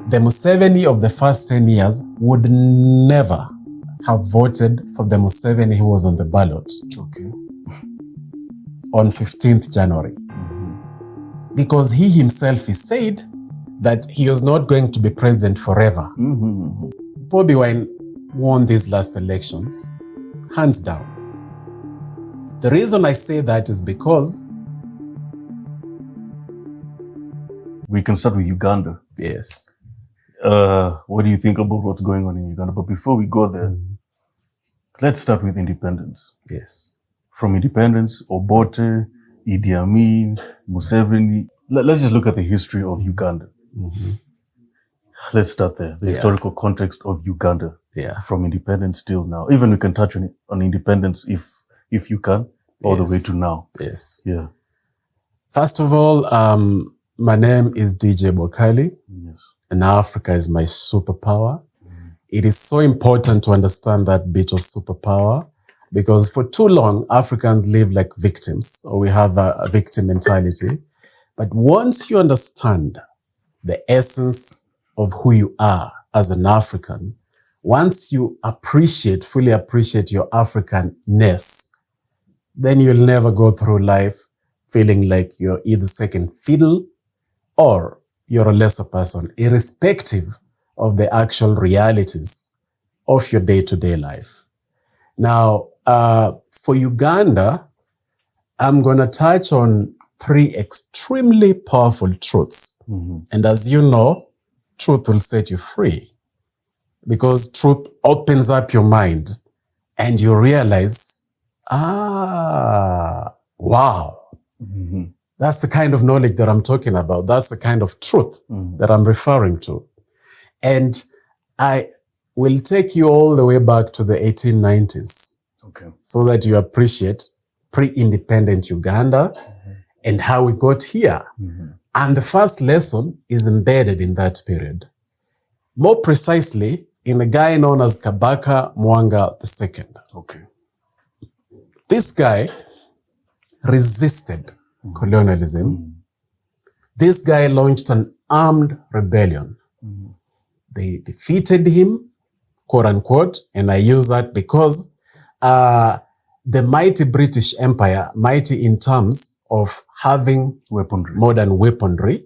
the Museveni of the first 10 years would never have voted for the Museveni who was on the ballot on 15th January. Because he himself has said that he was not going to be president forever. Bobi Wine won these last elections, hands down. The reason I say that is because we can start with Uganda. Yes. What do you think about what's going on in Uganda? But before we go there, let's start with independence. Yes. From independence, Obote, Idi Amin, Museveni. Let's just look at the history of Uganda. Let's start there. The historical context of Uganda. From independence till now. Even we can touch on it, on independence if you can, all the way to now. Yes. Yeah. First of all, my name is DJ Bwakali. Yes. And Africa is my superpower. It is so important to understand that bit of superpower because for too long, Africans live like victims, or we have a victim mentality. But once you understand the essence of who you are as an African, once you fully appreciate your Africanness, then you'll never go through life feeling like you're either second fiddle or you're a lesser person, irrespective of the actual realities of your day-to-day life. Now, for Uganda, I'm going to touch on 3 extremely powerful truths. And as you know, truth will set you free because truth opens up your mind and you realize, wow. That's the kind of knowledge that I'm talking about. That's the kind of truth that I'm referring to. And I will take you all the way back to the 1890s so that you appreciate pre-independent Uganda and how we got here. And the first lesson is embedded in that period. More precisely, in a guy known as Kabaka Mwanga II. This guy resisted colonialism. This guy launched an armed rebellion. They defeated him, quote unquote, and I use that because the mighty British Empire, mighty in terms of having modern weaponry,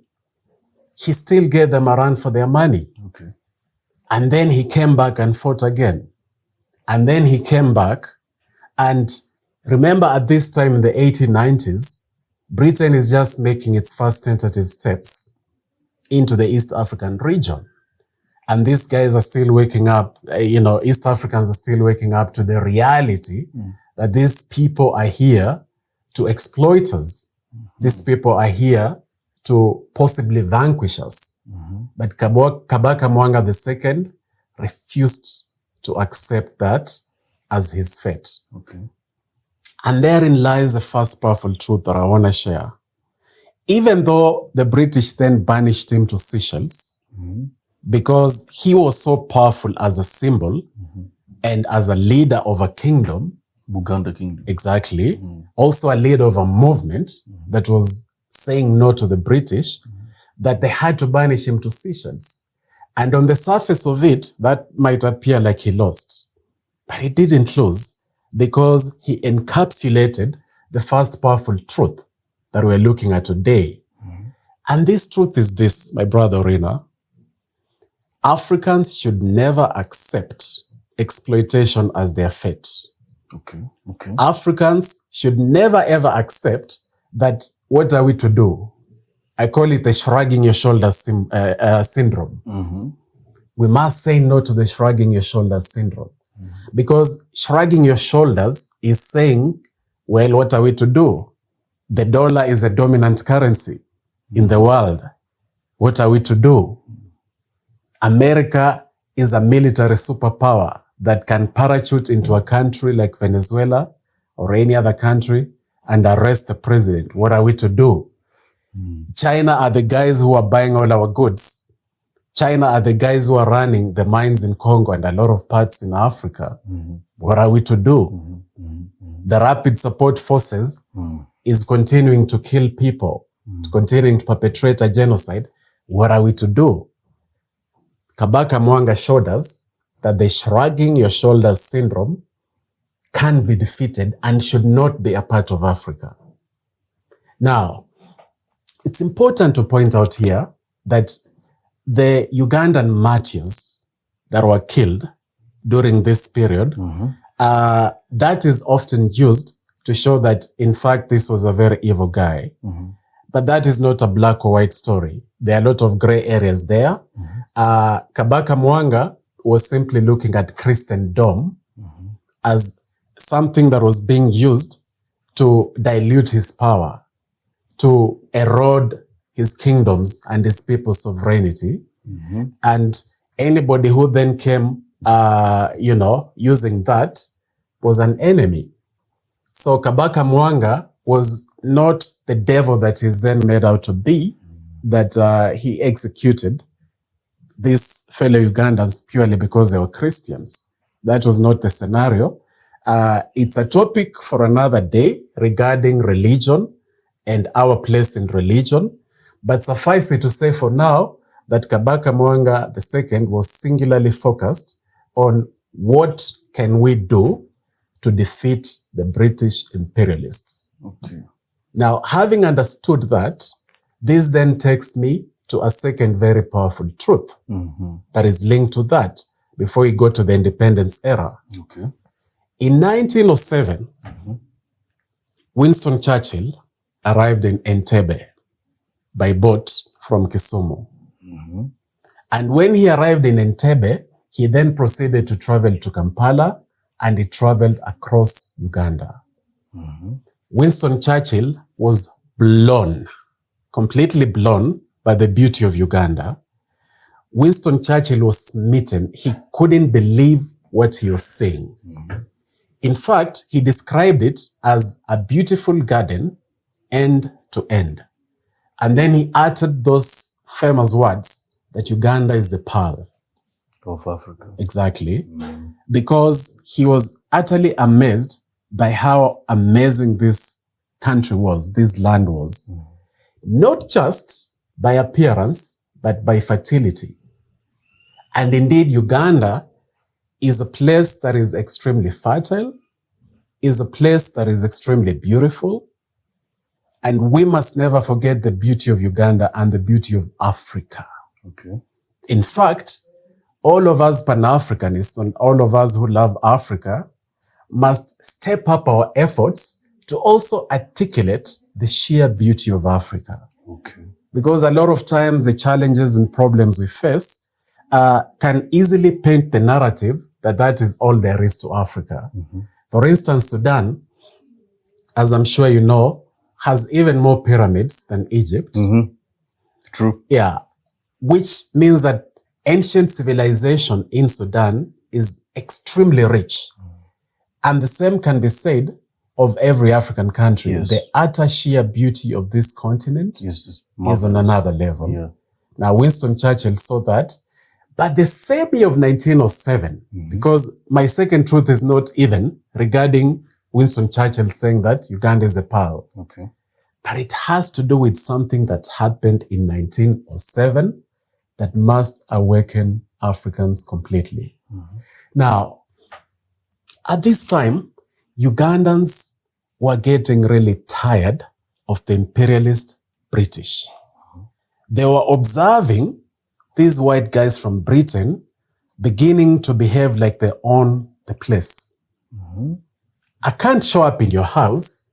he still gave them a run for their money. And then he came back and fought again. And then he came back. And remember, at this time in the 1890s, Britain is just making its first tentative steps into the East African region. And these guys are still waking up, East Africans are still waking up to the reality that these people are here to exploit us. These people are here to possibly vanquish us. But Kabaka Mwanga II refused to accept that as his fate. And therein lies the first powerful truth that I want to share. Even though the British then banished him to Seychelles, because he was so powerful as a symbol and as a leader of a kingdom. Buganda Kingdom. Exactly. Also a leader of a movement that was saying no to the British, that they had to banish him to Seychelles. And on the surface of it, that might appear like he lost. But he didn't lose because he encapsulated the first powerful truth that we're looking at today. And this truth is this, my brother Rina. Africans should never accept exploitation as their fate. Africans should never ever accept that, what are we to do? I call it the shrugging your shoulders syndrome. We must say no to the shrugging your shoulders syndrome. Because shrugging your shoulders is saying, well, what are we to do? The dollar is a dominant currency in the world. What are we to do? America is a military superpower that can parachute into a country like Venezuela or any other country and arrest the president. What are we to do? China are the guys who are buying all our goods. China are the guys who are running the mines in Congo and a lot of parts in Africa. What are we to do? The Rapid Support Forces is continuing to kill people, continuing to perpetrate a genocide. What are we to do? Kabaka Mwanga showed us that the shrugging your shoulders syndrome can be defeated and should not be a part of Africa. Now, it's important to point out here that the Ugandan martyrs that were killed during this period, that is often used to show that, in fact, this was a very evil guy. But that is not a black or white story. There are a lot of gray areas there. Kabaka Mwanga was simply looking at Christendom as something that was being used to dilute his power, to erode his kingdoms and his people's sovereignty. And anybody who then came, using that was an enemy. So Kabaka Mwanga was not the devil that is then made out to be, that he executed these fellow Ugandans purely because they were Christians. That was not the scenario. It's a topic for another day regarding religion and our place in religion. But suffice it to say for now that Kabaka Mwanga II was singularly focused on what can we do to defeat the British imperialists. Okay. Now, having understood that, this then takes me to a second very powerful truth that is linked to that before we go to the independence era. Okay. In 1907, Winston Churchill arrived in Entebbe by boat from Kisumu. And when he arrived in Entebbe, he then proceeded to travel to Kampala, and he traveled across Uganda. Winston Churchill was blown, completely blown by the beauty of Uganda. Winston Churchill was smitten. He couldn't believe what he was seeing. In fact, he described it as a beautiful garden, end to end. And then he uttered those famous words that Uganda is the pearl of Africa. Exactly. Because he was utterly amazed by how amazing this country was, this land was. Not just by appearance, but by fertility. And indeed, Uganda is a place that is extremely fertile, is a place that is extremely beautiful. And we must never forget the beauty of Uganda and the beauty of Africa. Okay. In fact, all of us Pan-Africanists and all of us who love Africa must step up our efforts to also articulate the sheer beauty of Africa. Okay. Because a lot of times the challenges and problems we face can easily paint the narrative that that is all there is to Africa. For instance, Sudan, as I'm sure you know, has even more pyramids than Egypt. True. Yeah. Which means that ancient civilization in Sudan is extremely rich. And the same can be said of every African country. Yes. The utter sheer beauty of this continent is on another level. Yeah. Now, Winston Churchill saw that. But the same year of 1907, because my second truth is not even regarding Winston Churchill saying that Uganda is a pearl. Okay. But it has to do with something that happened in 1907 that must awaken Africans completely. Now, at this time, Ugandans were getting really tired of the imperialist British. They were observing these white guys from Britain beginning to behave like they own the place. I can't show up in your house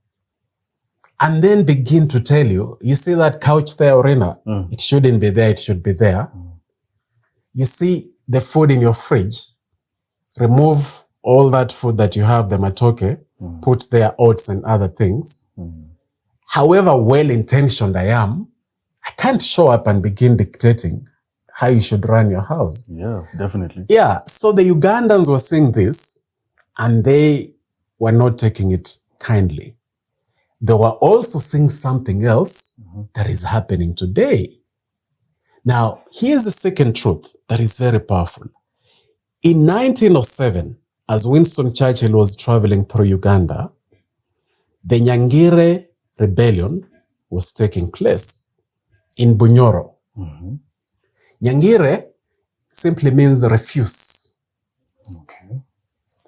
and then begin to tell you, you see that couch there, Orena? It shouldn't be there, it should be there. You see the food in your fridge, remove all that food that you have, the matoke, put there oats and other things. However well-intentioned I am, I can't show up and begin dictating how you should run your house. Yeah, definitely. Yeah, so the Ugandans were seeing this and they were not taking it kindly. They were also seeing something else that is happening today. Now, here's the second truth that is very powerful. In 1907, as Winston Churchill was traveling through Uganda, the Nyangire rebellion was taking place in Bunyoro. Nyangire simply means refuse. Okay.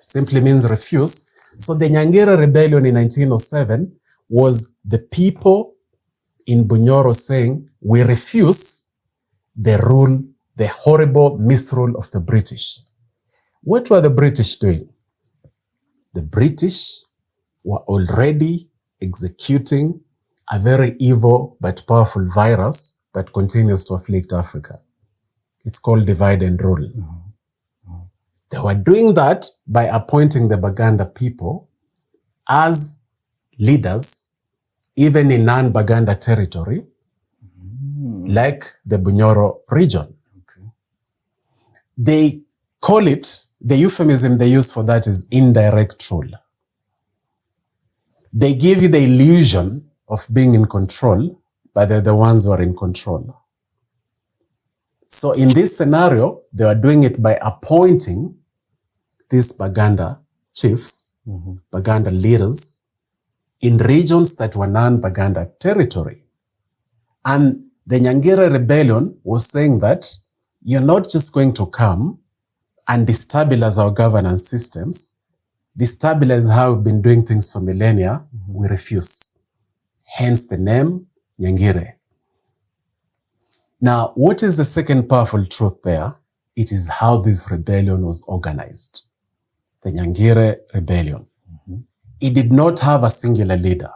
Simply means refuse. So the Nyangere rebellion in 1907 was the people in Bunyoro saying, we refuse the rule, the horrible misrule of the British. What were the British doing? The British were already executing a very evil but powerful virus that continues to afflict Africa. It's called divide and rule. They were doing that by appointing the Baganda people as leaders, even in non-Baganda territory, like the Bunyoro region. Okay. They call it, the euphemism they use for that is indirect rule. They give you the illusion of being in control, but they're the ones who are in control. So in this scenario, they are doing it by appointing these Baganda chiefs, Baganda leaders, in regions that were non-Baganda territory. And the Nyangere rebellion was saying that you're not just going to come and destabilize our governance systems, destabilize how we've been doing things for millennia. We refuse. Hence the name Nyangere. Now, what is the second powerful truth there? It is how this rebellion was organized. The Nyangere rebellion. It did not have a singular leader.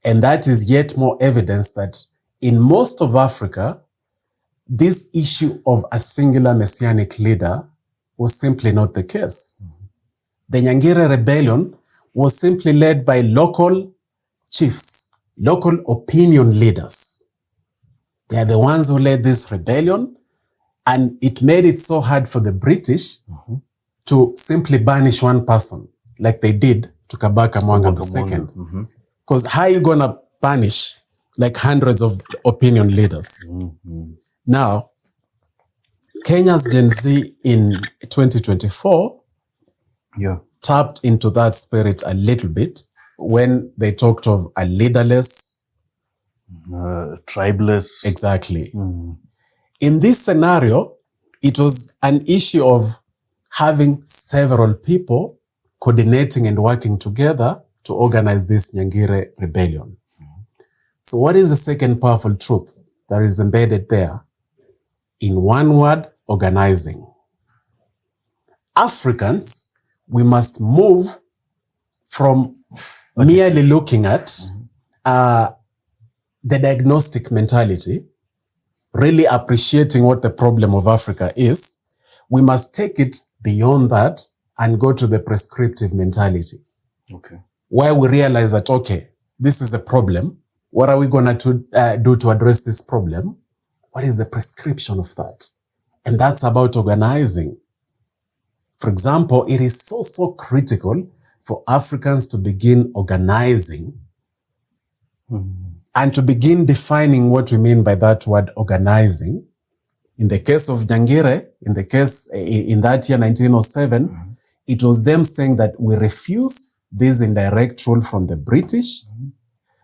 And that is yet more evidence that in most of Africa, this issue of a singular messianic leader was simply not the case. The Nyangere rebellion was simply led by local chiefs, local opinion leaders. They are the ones who led this rebellion, and it made it so hard for the British to simply banish one person, like they did to Kabaka Mwanga II. Because how are you going to banish like hundreds of opinion leaders? Now, Kenya's Gen Z in 2024 tapped into that spirit a little bit when they talked of a leaderless, tribeless. Exactly. In this scenario, it was an issue of having several people coordinating and working together to organize this Nyangere rebellion. So what is the second powerful truth that is embedded there? In one word, organizing. Africans, we must move from merely looking at the diagnostic mentality, really appreciating what the problem of Africa is. We must take it beyond that and go to the prescriptive mentality. Okay. Where we realize that, okay, this is a problem. What are we going to do to address this problem? What is the prescription of that? And that's about organizing. For example, it is so critical for Africans to begin organizing and to begin defining what we mean by that word organizing. In the case of Nyangere, in that year, 1907, it was them saying that we refuse this indirect rule from the British.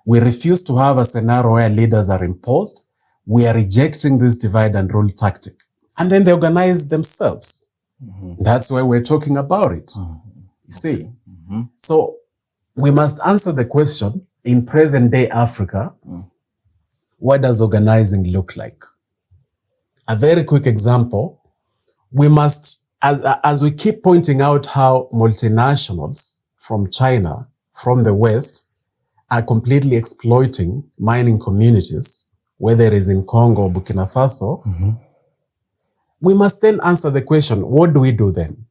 We refuse to have a scenario where leaders are imposed. We are rejecting this divide and rule tactic. And then they organize themselves. That's why we're talking about it. You see? So we must answer the question, in present day Africa, what does organizing look like? A very quick example, we must, as we keep pointing out how multinationals from China, from the West, are completely exploiting mining communities, whether it is in Congo or Burkina Faso, we must then answer the question, what do we do then?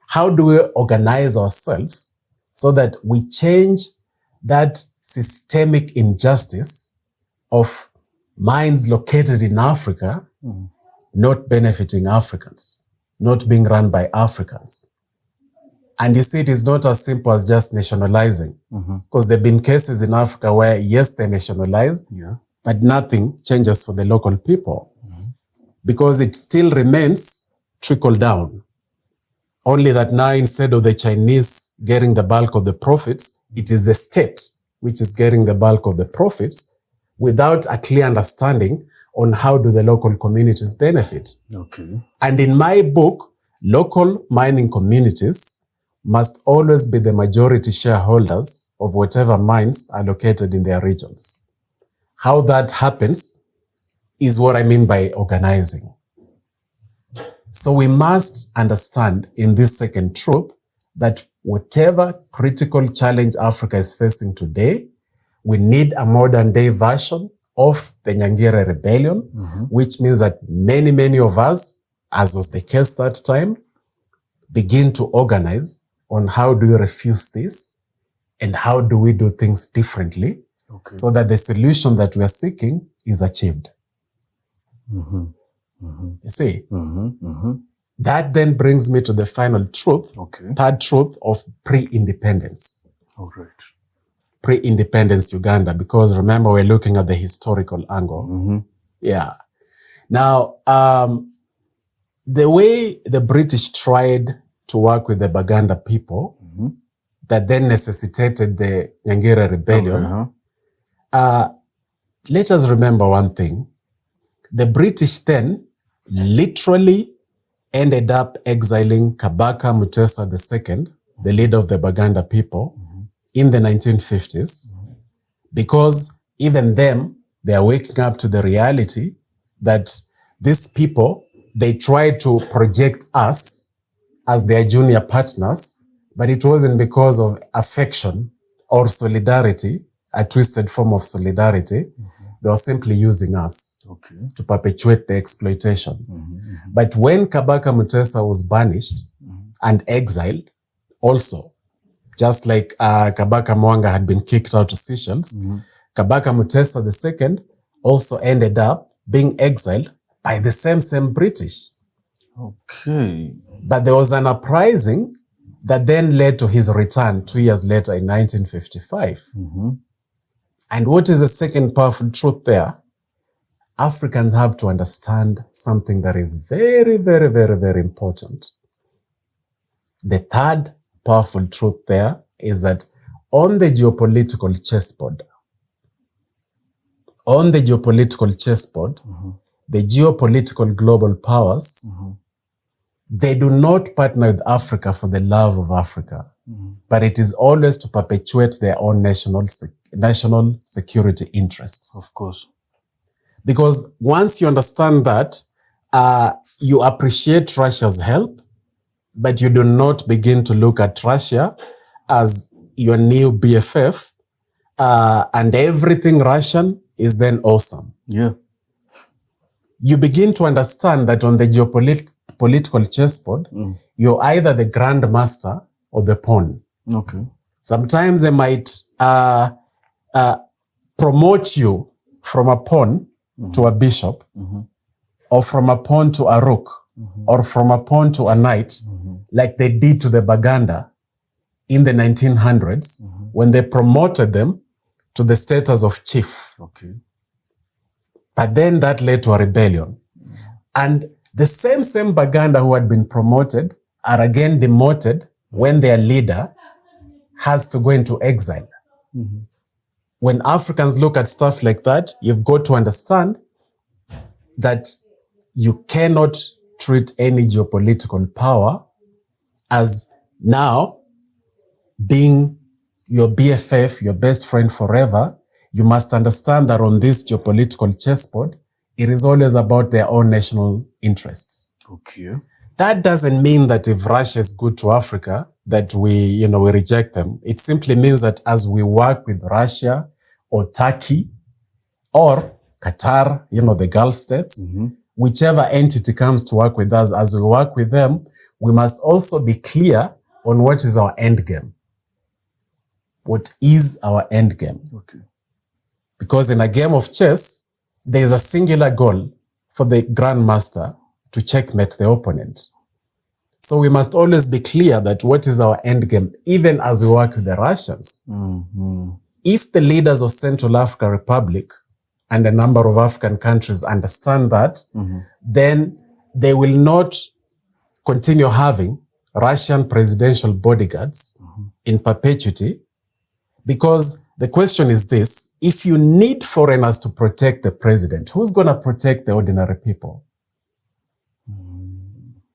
How do we organize ourselves so that we change that systemic injustice of mines located in Africa not benefiting Africans, not being run by Africans? And you see, it is not as simple as just nationalizing, because there have been cases in Africa where, yes, they nationalize, but nothing changes for the local people, because it still remains trickle down. Only that now, instead of the Chinese getting the bulk of the profits, it is the state which is getting the bulk of the profits without a clear understanding on how do the local communities benefit. Okay. And in my book, local mining communities must always be the majority shareholders of whatever mines are located in their regions. How that happens is what I mean by organizing. So we must understand in this second truth that whatever critical challenge Africa is facing today, we need a modern day version of the Nyangire rebellion, which means that many of us, as was the case that time, begin to organize on how do we refuse this and how do we do things differently so that the solution that we are seeking is achieved. You see? That then brings me to the final truth, third truth of pre-independence. All right. Pre-independence Uganda, because remember we're looking at the historical angle. Yeah. Now, the way the British tried to work with the Baganda people that then necessitated the Nyangire rebellion, let us remember one thing. The British then literally ended up exiling Kabaka Mutesa II, the leader of the Baganda people, in the 1950s, because even them, they are waking up to the reality that these people, they tried to project us as their junior partners, but it wasn't because of affection or solidarity, a twisted form of solidarity. They were simply using us to perpetuate the exploitation. But when Kabaka Mutesa was banished and exiled, also, just like Kabaka Mwanga had been kicked out to Seychelles, Kabaka Mutesa II also ended up being exiled by the same British. Okay. But there was an uprising that then led to his return 2 years later in 1955. And what is the second powerful truth there? Africans have to understand something that is very important. The third powerful truth there is that on the geopolitical chessboard, the geopolitical global powers, they do not partner with Africa for the love of Africa, but it is always to perpetuate their own national security interests. Of course. Because once you understand that, you appreciate Russia's help, but you do not begin to look at Russia as your new BFF, and everything Russian is then awesome. Yeah. You begin to understand that on the geopolitical chessboard, you're either the grand master or the pawn. Okay. Sometimes they might promote you from a pawn to a bishop, or from a pawn to a rook, or from a pawn to a knight, like they did to the Baganda in the 1900s when they promoted them to the status of chief. Okay. But then that led to a rebellion. And the same Baganda who had been promoted are again demoted when their leader has to go into exile. When Africans look at stuff like that, you've got to understand that you cannot treat any geopolitical power as now being your BFF, your best friend forever. You must understand that on this geopolitical chessboard, it is always about their own national interests. Okay. That doesn't mean that if Russia is good to Africa, that we reject them. It simply means that as we work with Russia or Turkey or Qatar, the Gulf states, whichever entity comes to work with us, as we work with them, we must also be clear on what is our end game. What is our end game? Okay. Because in a game of chess, there is a singular goal for the grandmaster to checkmate the opponent. So we must always be clear that what is our end game, even as we work with the Russians. If the leaders of Central African Republic and a number of African countries understand that, then they will not continue having Russian presidential bodyguards in perpetuity, Because the question is this: if you need foreigners to protect the president, who's going to protect the ordinary people?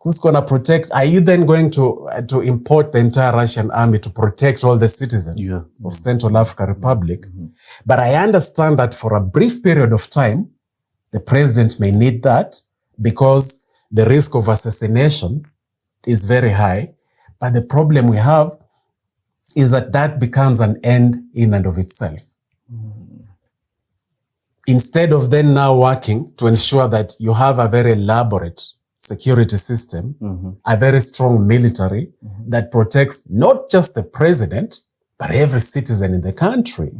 Who's going to protect? Are you then going to import the entire Russian army to protect all the citizens of Central African Republic? But I understand that for a brief period of time, the president may need that because the risk of assassination is very high. But the problem we have is that becomes an end in and of itself. Instead of then now working to ensure that you have a very elaborate security system, a very strong military that protects not just the president, but every citizen in the country.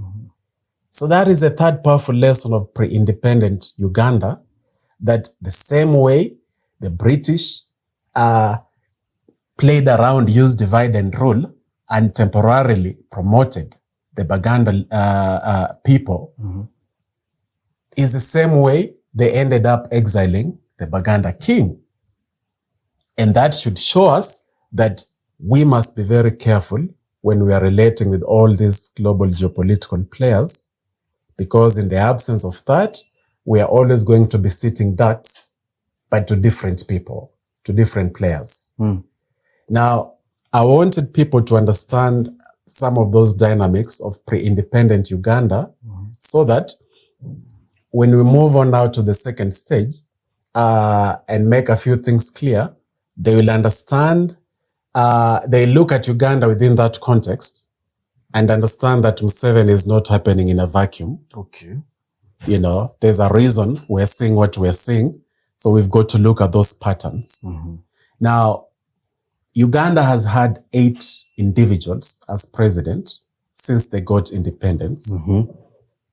So that is a third powerful lesson of pre-independent Uganda, that the same way the British played around, used divide and rule, and temporarily promoted the Baganda people, is the same way they ended up exiling the Baganda king. And that should show us that we must be very careful when we are relating with all these global geopolitical players, because in the absence of that, we are always going to be sitting ducks, but to different people, to different players. Now, I wanted people to understand some of those dynamics of pre-independent Uganda so that when we move on now to the second stage and make a few things clear, they will understand, they look at Uganda within that context and understand that Museveni is not happening in a vacuum. Okay. You know, there's a reason we're seeing what we're seeing. So we've got to look at those patterns. Now, Uganda has had 8 individuals as president since they got independence.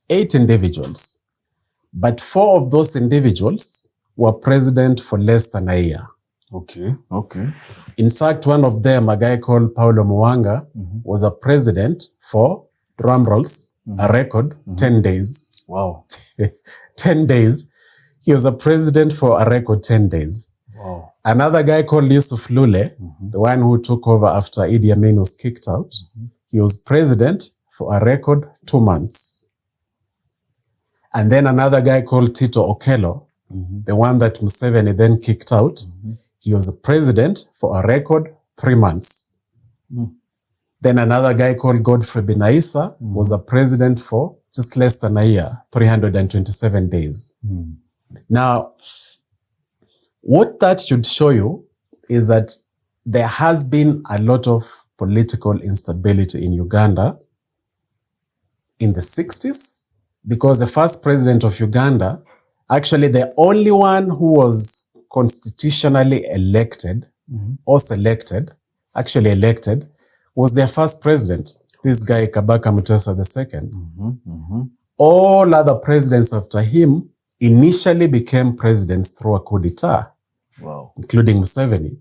8 individuals. But 4 of those individuals were president for less than a year. Okay. In fact, one of them, a guy called Paulo Mwanga, was a president for, drum rolls, a record, 10 days. Wow. 10 days. He was a president for a record 10 days. Wow. Another guy called Yusuf Lule, the one who took over after Idi Amin was kicked out, he was president for a record 2 months. And then another guy called Tito Okello, the one that Museveni then kicked out, he was a president for a record 3 months. Then another guy called Godfrey Binaisa was a president for just less than a year, 327 days. Now, what that should show you is that there has been a lot of political instability in Uganda in the 60s, because the first president of Uganda, actually the only one who was constitutionally elected or selected, actually elected, was their first president, this guy Kabaka Mutesa II. All other presidents after him initially became presidents through a coup d'etat, including Museveni.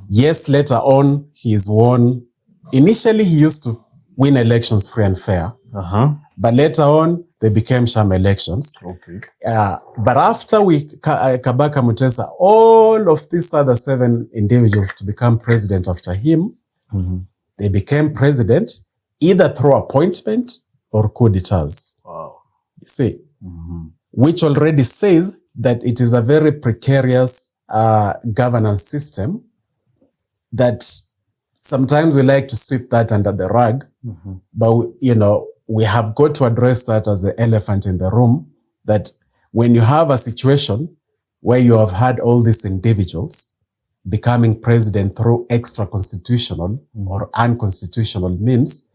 Yes, later on, he's won. Initially, he used to win elections free and fair. But later on, they became sham elections. But after Kabaka Mutesa, all of these other 7 individuals to become president after him, they became president either through appointment or coup d'etats. You see, which already says that it is a very precarious governance system that sometimes we like to sweep that under the rug, but we have got to address that as the elephant in the room, that when you have a situation where you have had all these individuals becoming president through extra-constitutional or unconstitutional means,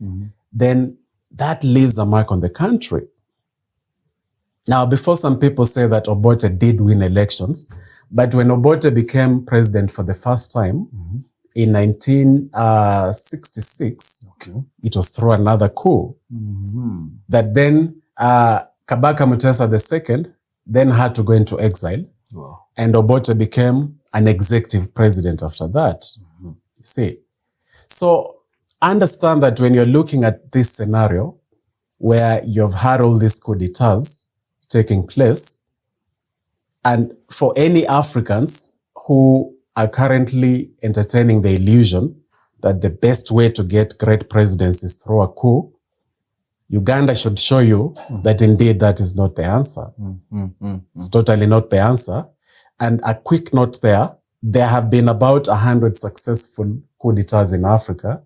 then that leaves a mark on the country. Now, before some people say that Obote did win elections, but when Obote became president for the first time in 1966, it was through another coup that then Kabaka Mutesa II then had to go into exile, and Obote became an executive president after that. You see, so understand that when you're looking at this scenario where you've had all these coup d'etats taking place, and for any Africans who are currently entertaining the illusion that the best way to get great presidents is through a coup, Uganda should show you that indeed that is not the answer. It's totally not the answer. And a quick note there have been about 100 successful coup d'etats in Africa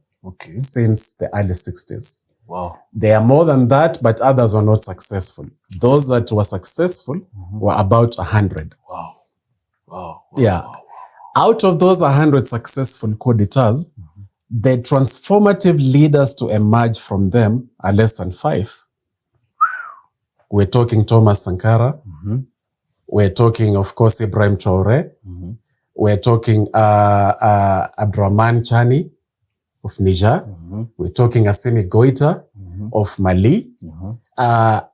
since the early 60s. Wow. There are more than that, but others were not successful. Those that were successful were about 100. Wow. Yeah. Out of those 100 successful coup d'etats, the transformative leaders to emerge from them are less than 5. We're talking Thomas Sankara. We're talking, of course, Ibrahim Traoré. We're talking Abdurrahman Chani of Niger. We're talking Assimi Goïta of Mali.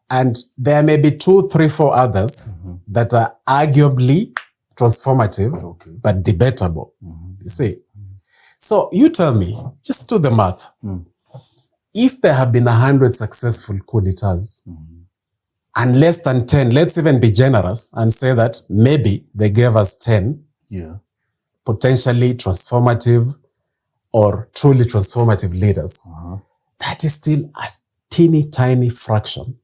And there may be 2, 3, 4 others that are arguably transformative, but debatable. You see? So you tell me, just do the math. If there have been 100 successful coup d'etats and less than 10, let's even be generous and say that maybe they gave us 10 potentially transformative or truly transformative leaders. That is still a teeny tiny fraction.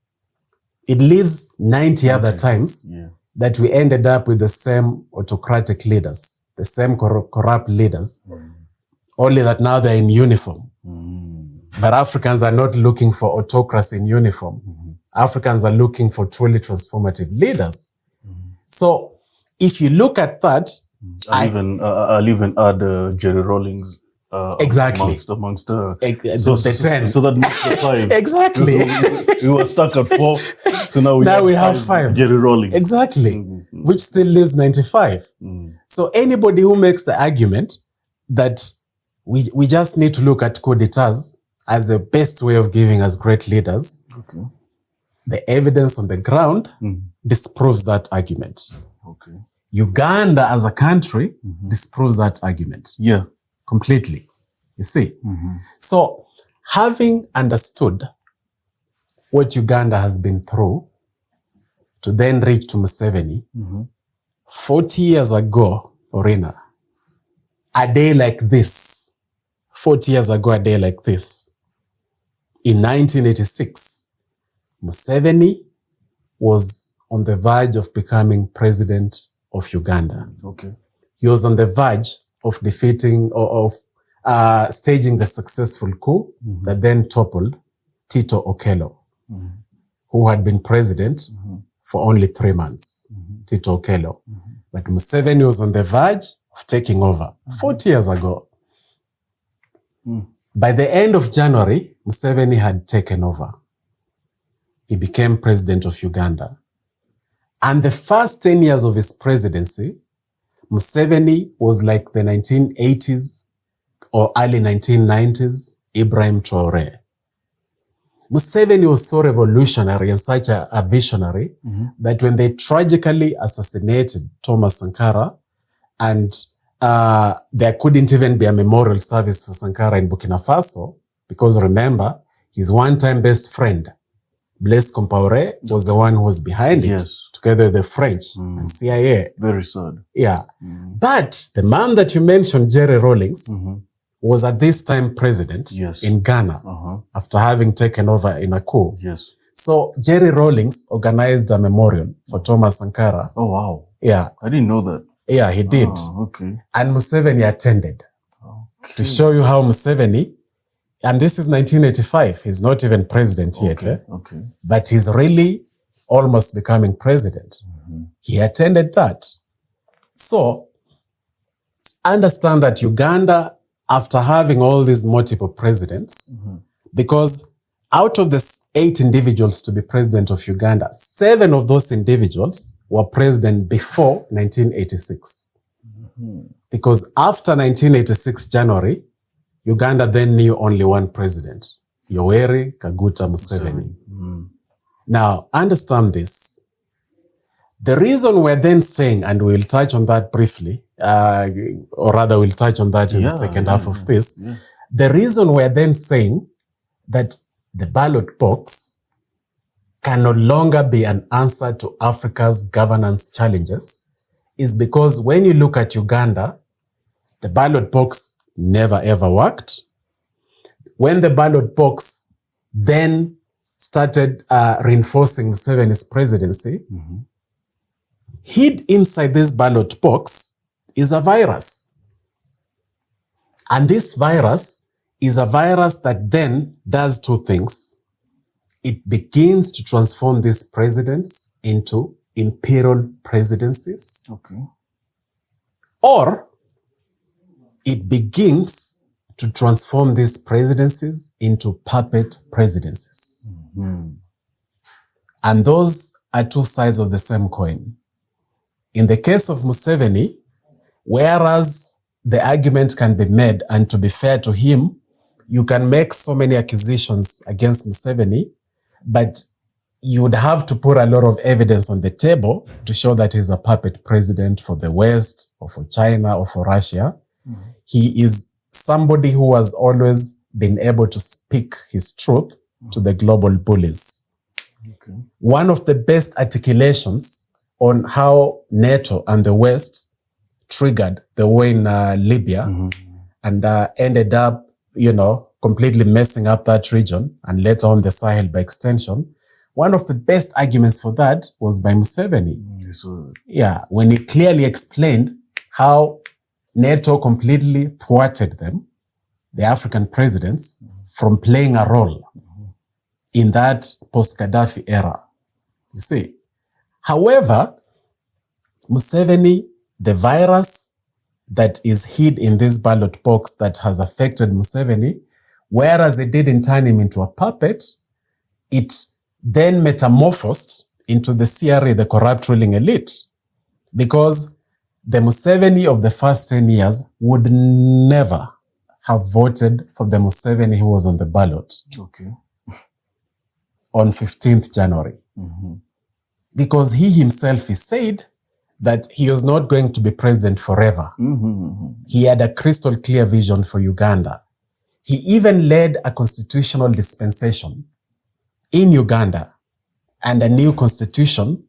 It leaves 90 other times that we ended up with the same autocratic leaders, the same corrupt leaders, only that now they're in uniform. But Africans are not looking for autocracy in uniform. Africans are looking for truly transformative leaders. So if you look at that, I'll even add Jerry Rawlings exactly amongst the 10. So that makes the 5. Exactly. We were stuck at 4. So now we have 5 Jerry Rawlings. Exactly. Which still leaves 95. So anybody who makes the argument that we just need to look at coup d'etats as the best way of giving us great leaders, the evidence on the ground disproves that argument. Uganda as a country disproves that argument. Completely. You see? So having understood what Uganda has been through to then reach to Museveni, 40 years ago, Orina, a day like this, 40 years ago, a day like this, in 1986, Museveni was on the verge of becoming president of Uganda. He was on the verge of defeating or of staging the successful coup that then toppled Tito Okello, who had been president for only 3 months, Tito Okello. But Museveni was on the verge of taking over 40 years ago. By the end of January, Museveni had taken over. He became president of Uganda. And the first 10 years of his presidency, Museveni was like the 1980s or early 1990s Ibrahim Traoré. Museveni was so revolutionary and such a visionary that when they tragically assassinated Thomas Sankara, and there couldn't even be a memorial service for Sankara in Burkina Faso, because remember, his one-time best friend, Blaise Compaoré, was the one who was behind it, together with the French and CIA. Very sad. Yeah. But the man that you mentioned, Jerry Rawlings, was at this time president in Ghana after having taken over in a coup. So Jerry Rawlings organized a memorial for Thomas Sankara. Oh, wow. Yeah. I didn't know that. Yeah, he did. And Museveni attended to show you how Museveni, and this is 1985, he's not even president yet, but he's really almost becoming president. He attended that. So understand that Uganda, after having all these multiple presidents, because out of the 8 individuals to be president of Uganda, 7 of those individuals were president before 1986. Because after 1986 January, Uganda then knew only one president, Yoweri Kaguta Museveni. Now, understand this. The reason we're then saying, and we'll touch on that briefly, or rather we'll touch on that in the second half of this, the reason we're then saying that the ballot box can no longer be an answer to Africa's governance challenges is because when you look at Uganda, the ballot box never ever worked. When the ballot box then started reinforcing Museveni's presidency, hid inside this ballot box is a virus. And this virus is a virus that then does two things. It begins to transform these presidents into imperial presidencies. Okay. Or it begins to transform these presidencies into puppet presidencies. And those are two sides of the same coin. In the case of Museveni, whereas the argument can be made, and to be fair to him, you can make so many accusations against Museveni, but you would have to put a lot of evidence on the table to show that he's a puppet president for the West or for China or for Russia. He is somebody who has always been able to speak his truth to the global bullies. Okay. One of the best articulations on how NATO and the West triggered the war in Libya and ended up, completely messing up that region and later on the Sahel by extension. One of the best arguments for that was by Museveni. Yeah, when he clearly explained how NATO completely thwarted them, the African presidents, from playing a role in that post-Gaddafi era. You see. However, Museveni, the virus that is hid in this ballot box that has affected Museveni, whereas it didn't turn him into a puppet, it then metamorphosed into the CRA, the corrupt ruling elite. Because the Museveni of the first 10 years would never have voted for the Museveni who was on the ballot. Okay. On 15th January. Because he himself, he said that he was not going to be president forever. He had a crystal clear vision for Uganda. He even led a constitutional dispensation in Uganda, and a new constitution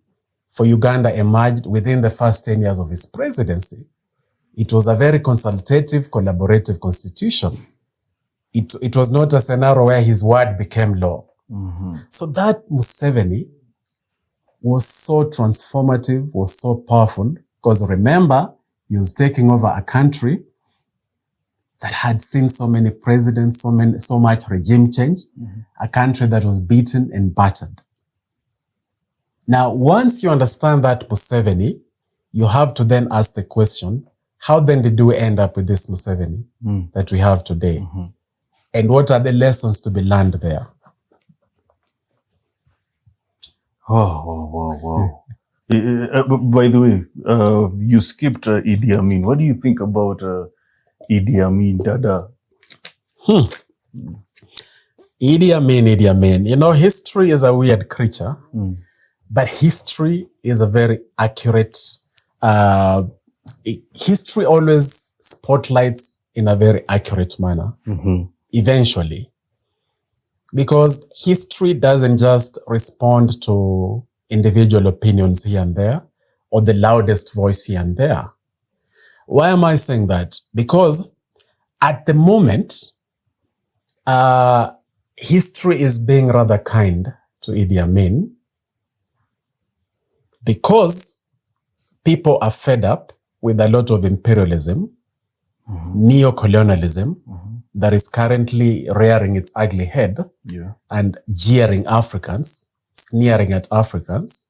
for Uganda emerged within the first 10 years of his presidency. It was a very consultative, collaborative constitution. It was not a scenario where his word became law. So that Museveni was so transformative, was so powerful, because remember, he was taking over a country that had seen so many presidents, so much regime change, a country that was beaten and battered. Now, once you understand that Museveni, you have to then ask the question, how then did we end up with this Museveni that we have today? And what are the lessons to be learned there? Wow. By the way, you skipped Idi Amin. What do you think about Idi Amin Dada? Idi Amin. History is a weird creature, but history is a very accurate, history always spotlights in a very accurate manner, eventually. Because history doesn't just respond to individual opinions here and there, or the loudest voice here and there. Why am I saying that? Because at the moment, history is being rather kind to Idi Amin because people are fed up with a lot of imperialism, neo-colonialism, that is currently rearing its ugly head and jeering Africans, sneering at Africans.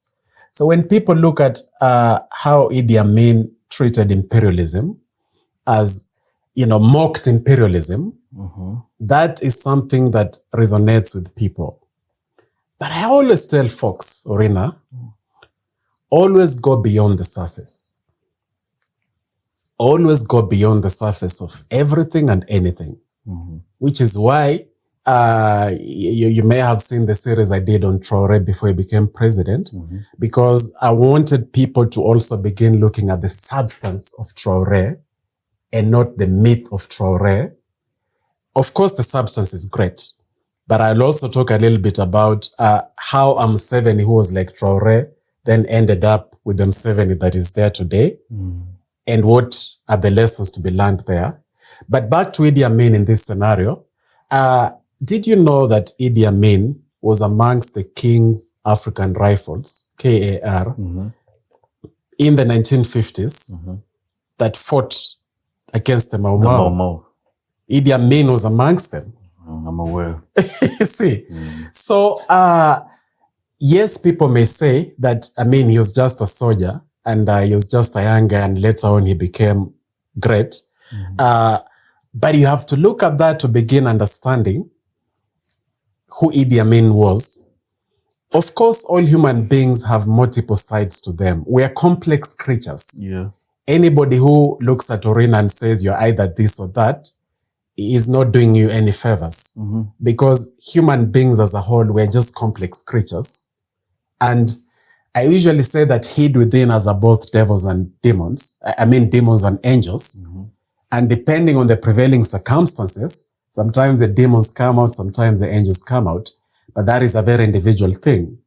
So when people look at how Idi Amin treated imperialism as, mocked imperialism, that is something that resonates with people. But I always tell folks, Orina, always go beyond the surface. Always go beyond the surface of everything and anything. Which is why you may have seen the series I did on Traoré before he became president, because I wanted people to also begin looking at the substance of Traoré and not the myth of Traoré. Of course, the substance is great, but I'll also talk a little bit about how Museveni, who was like Traoré, then ended up with the Museveni that is there today, and what are the lessons to be learned there. But back to Idi Amin in this scenario, did you know that Idi Amin was amongst the King's African Rifles, KAR, in the 1950s that fought against the Mau Mau. Idi Amin was amongst them. I'm aware. You see? So, yes, people may say that, I mean, he was just a soldier and he was just a young guy and later on he became great. But you have to look at that to begin understanding who Idi Amin was. Of course, all human beings have multiple sides to them. We are complex creatures. Yeah. Anybody who looks at Orina and says you're either this or that is not doing you any favors. Because human beings as a whole, we're just complex creatures. And I usually say that hid within us are both devils and demons. I mean, demons and angels. And depending on the prevailing circumstances, sometimes the demons come out, sometimes the angels come out. But that is a very individual thing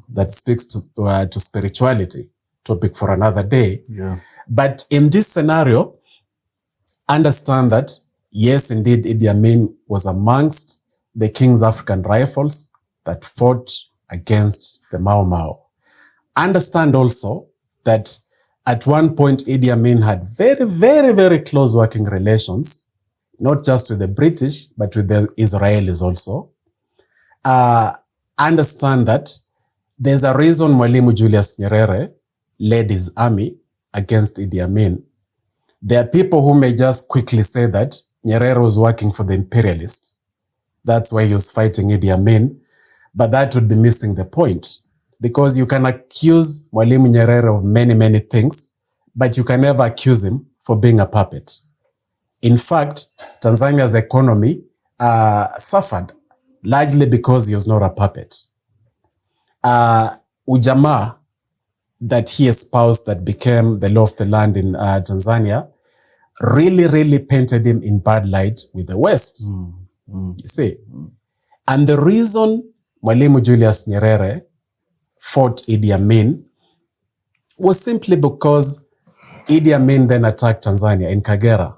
that speaks to spirituality. Topic for another day. Yeah. But in this scenario, understand that, yes, indeed, Idi Amin was amongst the King's African Rifles that fought against the Mau Mau. Understand also that at one point, Idi Amin had very, very, very close working relations, not just with the British, but with the Israelis also. Understand that there's a reason Mwalimu Julius Nyerere led his army against Idi Amin. There are people who may just quickly say that Nyerere was working for the imperialists. That's why he was fighting Idi Amin. But that would be missing the point. Because you can accuse Mwalimu Nyerere of many, many things, but you can never accuse him for being a puppet. In fact, Tanzania's economy suffered largely because he was not a puppet. Ujamaa that he espoused that became the law of the land in Tanzania really, really painted him in bad light with the West. You see? And the reason Mwalimu Julius Nyerere fought Idi Amin was simply because Idi Amin then attacked Tanzania in Kagera.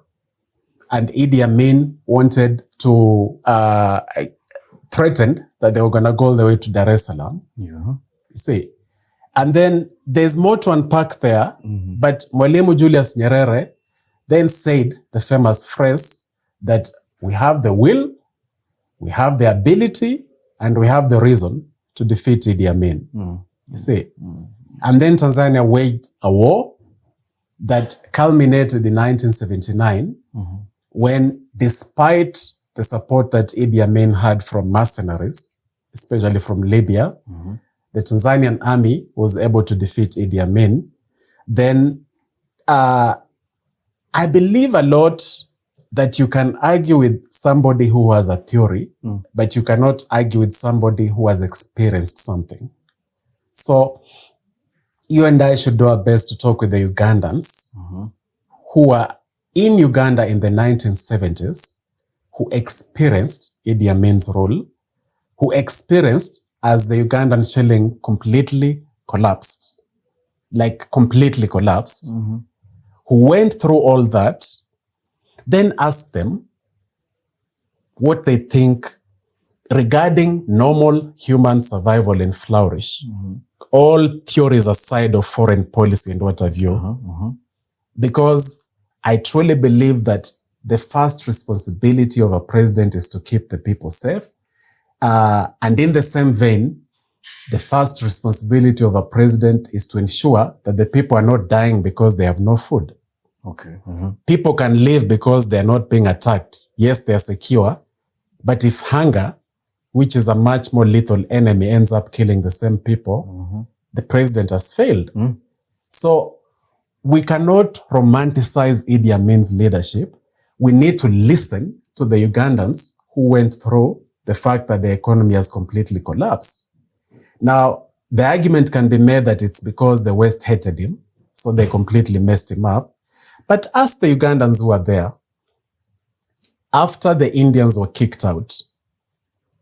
And Idi Amin wanted to, threatened that they were going to go all the way to Dar es Salaam. Yeah. You see? And then there's more to unpack there, but Mwalimu Julius Nyerere then said the famous phrase that we have the will, we have the ability, and we have the reason to defeat Idi Amin. You see? And then Tanzania waged a war that culminated in 1979 when, despite the support that Idi Amin had from mercenaries, especially from Libya, the Tanzanian army was able to defeat Idi Amin. Then I believe a lot that you can argue with somebody who has a theory, but you cannot argue with somebody who has experienced something. So you and I should do our best to talk with the Ugandans who were in Uganda in the 1970s, who experienced Idi Amin's rule, who experienced as the Ugandan shilling completely collapsed, like completely collapsed, who went through all that, then ask them what they think regarding normal human survival and flourish. All theories aside of foreign policy and what have you. Because I truly believe that the first responsibility of a president is to keep the people safe. And in the same vein, the first responsibility of a president is to ensure that the people are not dying because they have no food. Okay. People can live because they're not being attacked. Yes, they're secure. But if hunger, which is a much more lethal enemy, ends up killing the same people, the president has failed. So we cannot romanticize Idi Amin's leadership. We need to listen to the Ugandans who went through the fact that the economy has completely collapsed. Now, the argument can be made that it's because the West hated him, so they completely messed him up. But ask the Ugandans who are there, after the Indians were kicked out,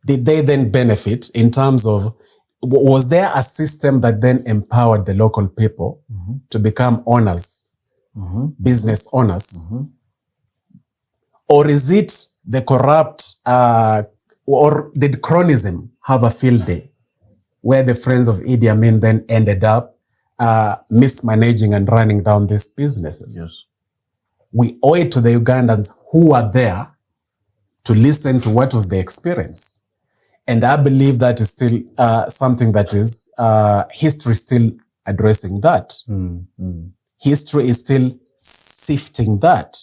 did they then benefit in terms of, was there a system that then empowered the local people to become owners, business owners? Or is it the corrupt or did cronyism have a field day where the friends of Idi Amin then ended up mismanaging and running down these businesses? Yes. We owe it to the Ugandans who are there to listen to what was the experience. And I believe that is still something that is, history still addressing that. History is still sifting that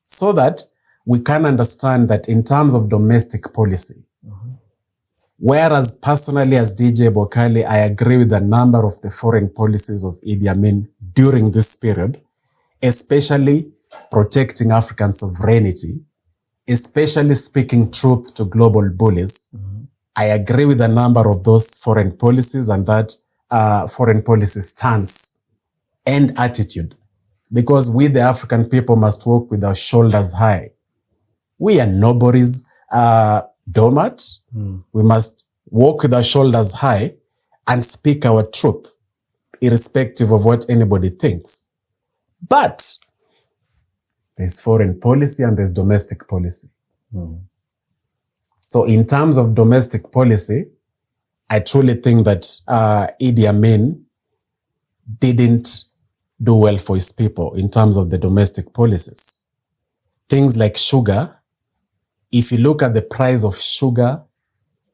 so that we can understand that in terms of domestic policy, whereas personally as DJ Bwakali, I agree with a number of the foreign policies of Idi Amin during this period, especially protecting African sovereignty, especially speaking truth to global bullies. I agree with a number of those foreign policies and that foreign policy stance and attitude, because we, the African people, must walk with our shoulders high. We are nobody's doormat. We must walk with our shoulders high and speak our truth, irrespective of what anybody thinks. But there's foreign policy and there's domestic policy. So in terms of domestic policy, I truly think that Idi Amin didn't do well for his people in terms of the domestic policies. Things like sugar, if you look at the price of sugar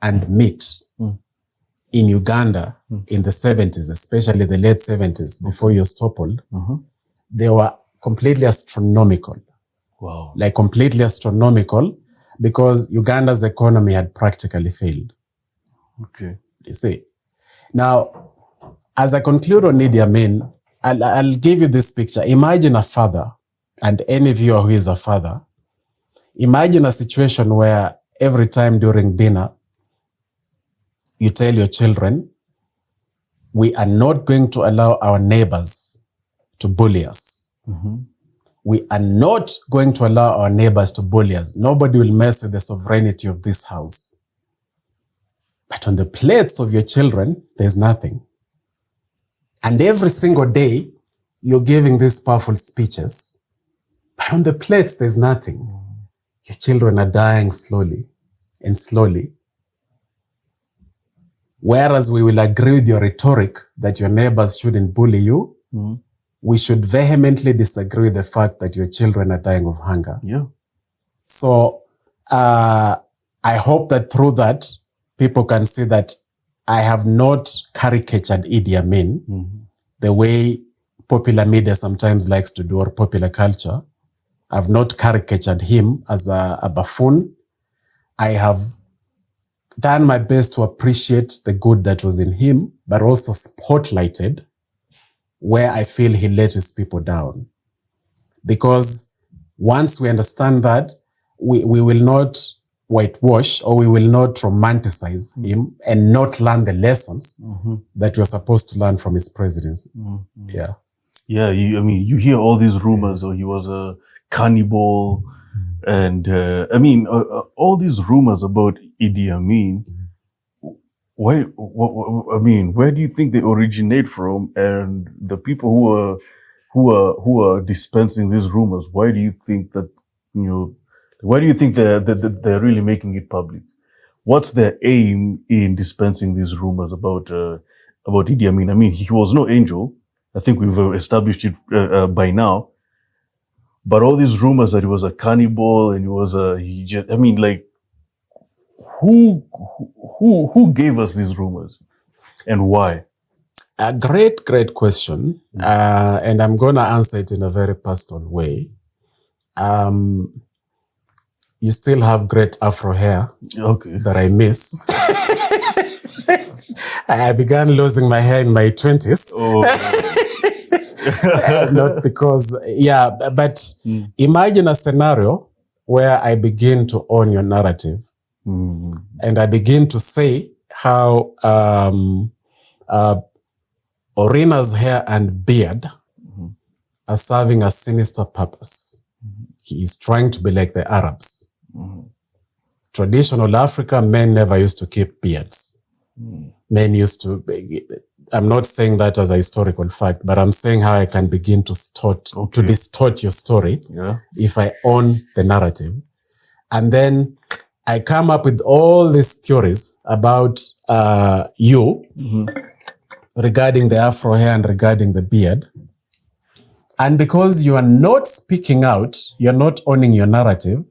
and meat in Uganda in the 70s, especially the late 70s, before you toppled, they were completely astronomical. Wow. Like completely astronomical, because Uganda's economy had practically failed. Okay. You see. Now, as I conclude on Idi Amin, I'll give you this picture. Imagine a father, and any viewer who is a father, imagine a situation where every time during dinner, you tell your children, we are not going to allow our neighbors to bully us. We are not going to allow our neighbors to bully us. Nobody will mess with the sovereignty of this house. But on the plates of your children, there's nothing. And every single day, you're giving these powerful speeches. But on the plates, there's nothing. Your children are dying slowly and slowly. Whereas we will agree with your rhetoric that your neighbors shouldn't bully you, we should vehemently disagree with the fact that your children are dying of hunger. Yeah. So I hope that through that, people can see that I have not caricatured Idi Amin the way popular media sometimes likes to do, or popular culture. I've not caricatured him as a buffoon. I have done my best to appreciate the good that was in him, but also spotlighted where I feel he let his people down. Because once we understand that, we will not whitewash, or we will not romanticize him and not learn the lessons that we're supposed to learn from his presidency. Yeah. Yeah, you hear all these rumors, or he was a cannibal, and all these rumors about Idi Amin. Where do you think they originate from? And the people who are dispensing these rumors, why do you think that, why do you think they're really making it public? What's their aim in dispensing these rumors about Idi Amin? I mean, he was no angel. I think we've established it by now. But all these rumors that he was a cannibal and who gave us these rumors and why? A great question. And I'm going to answer it in a very personal way. You still have great afro hair that I miss. I began losing my hair in my 20s. Not because, but imagine a scenario where I begin to own your narrative. And I begin to say how Orina's hair and beard are serving a sinister purpose. He is trying to be like the Arabs. Traditional Africa, men never used to keep beards. Men used to, I'm not saying that as a historical fact, but I'm saying how I can begin to distort your story if I own the narrative. And then I come up with all these theories about you regarding the afro hair and regarding the beard. And because you are not speaking out, you're not owning your narrative,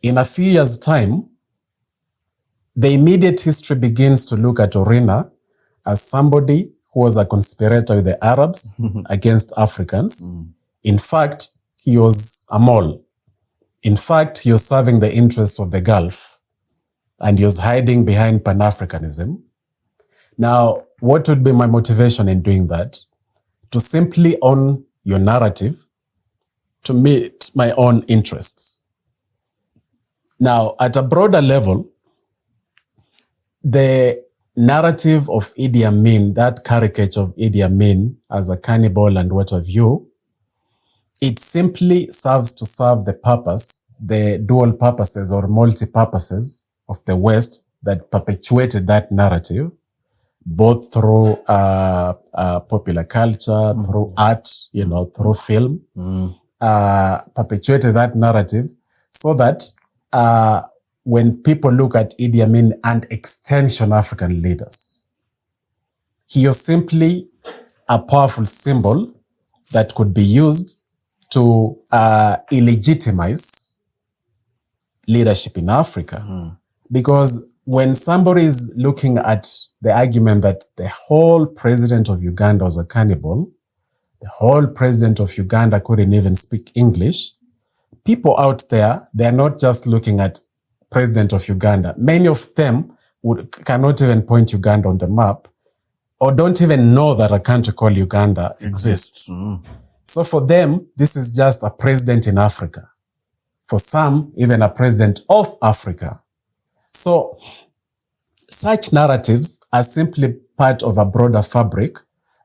in a few years' time, the immediate history begins to look at Orina as somebody who was a conspirator with the Arabs against Africans. In fact, he was a mole. In fact, he was serving the interests of the Gulf, and he was hiding behind Pan-Africanism. Now, what would be my motivation in doing that? To simply own your narrative, to meet my own interests. Now, at a broader level, the narrative of Idi Amin, that caricature of Idi Amin as a cannibal and what have you, it simply serves to serve the purpose, the dual purposes or multi-purposes of the West that perpetuated that narrative, both through popular culture, through art, through film, perpetuated that narrative so that when people look at Idi Amin and extension African leaders, he was simply a powerful symbol that could be used to illegitimize leadership in Africa. Because when somebody is looking at the argument that the whole president of Uganda was a cannibal, the whole president of Uganda couldn't even speak English, people out there, they're not just looking at president of Uganda. Many of them cannot even point Uganda on the map or don't even know that a country called Uganda exists. So for them, this is just a president in Africa. For some, even a president of Africa. So such narratives are simply part of a broader fabric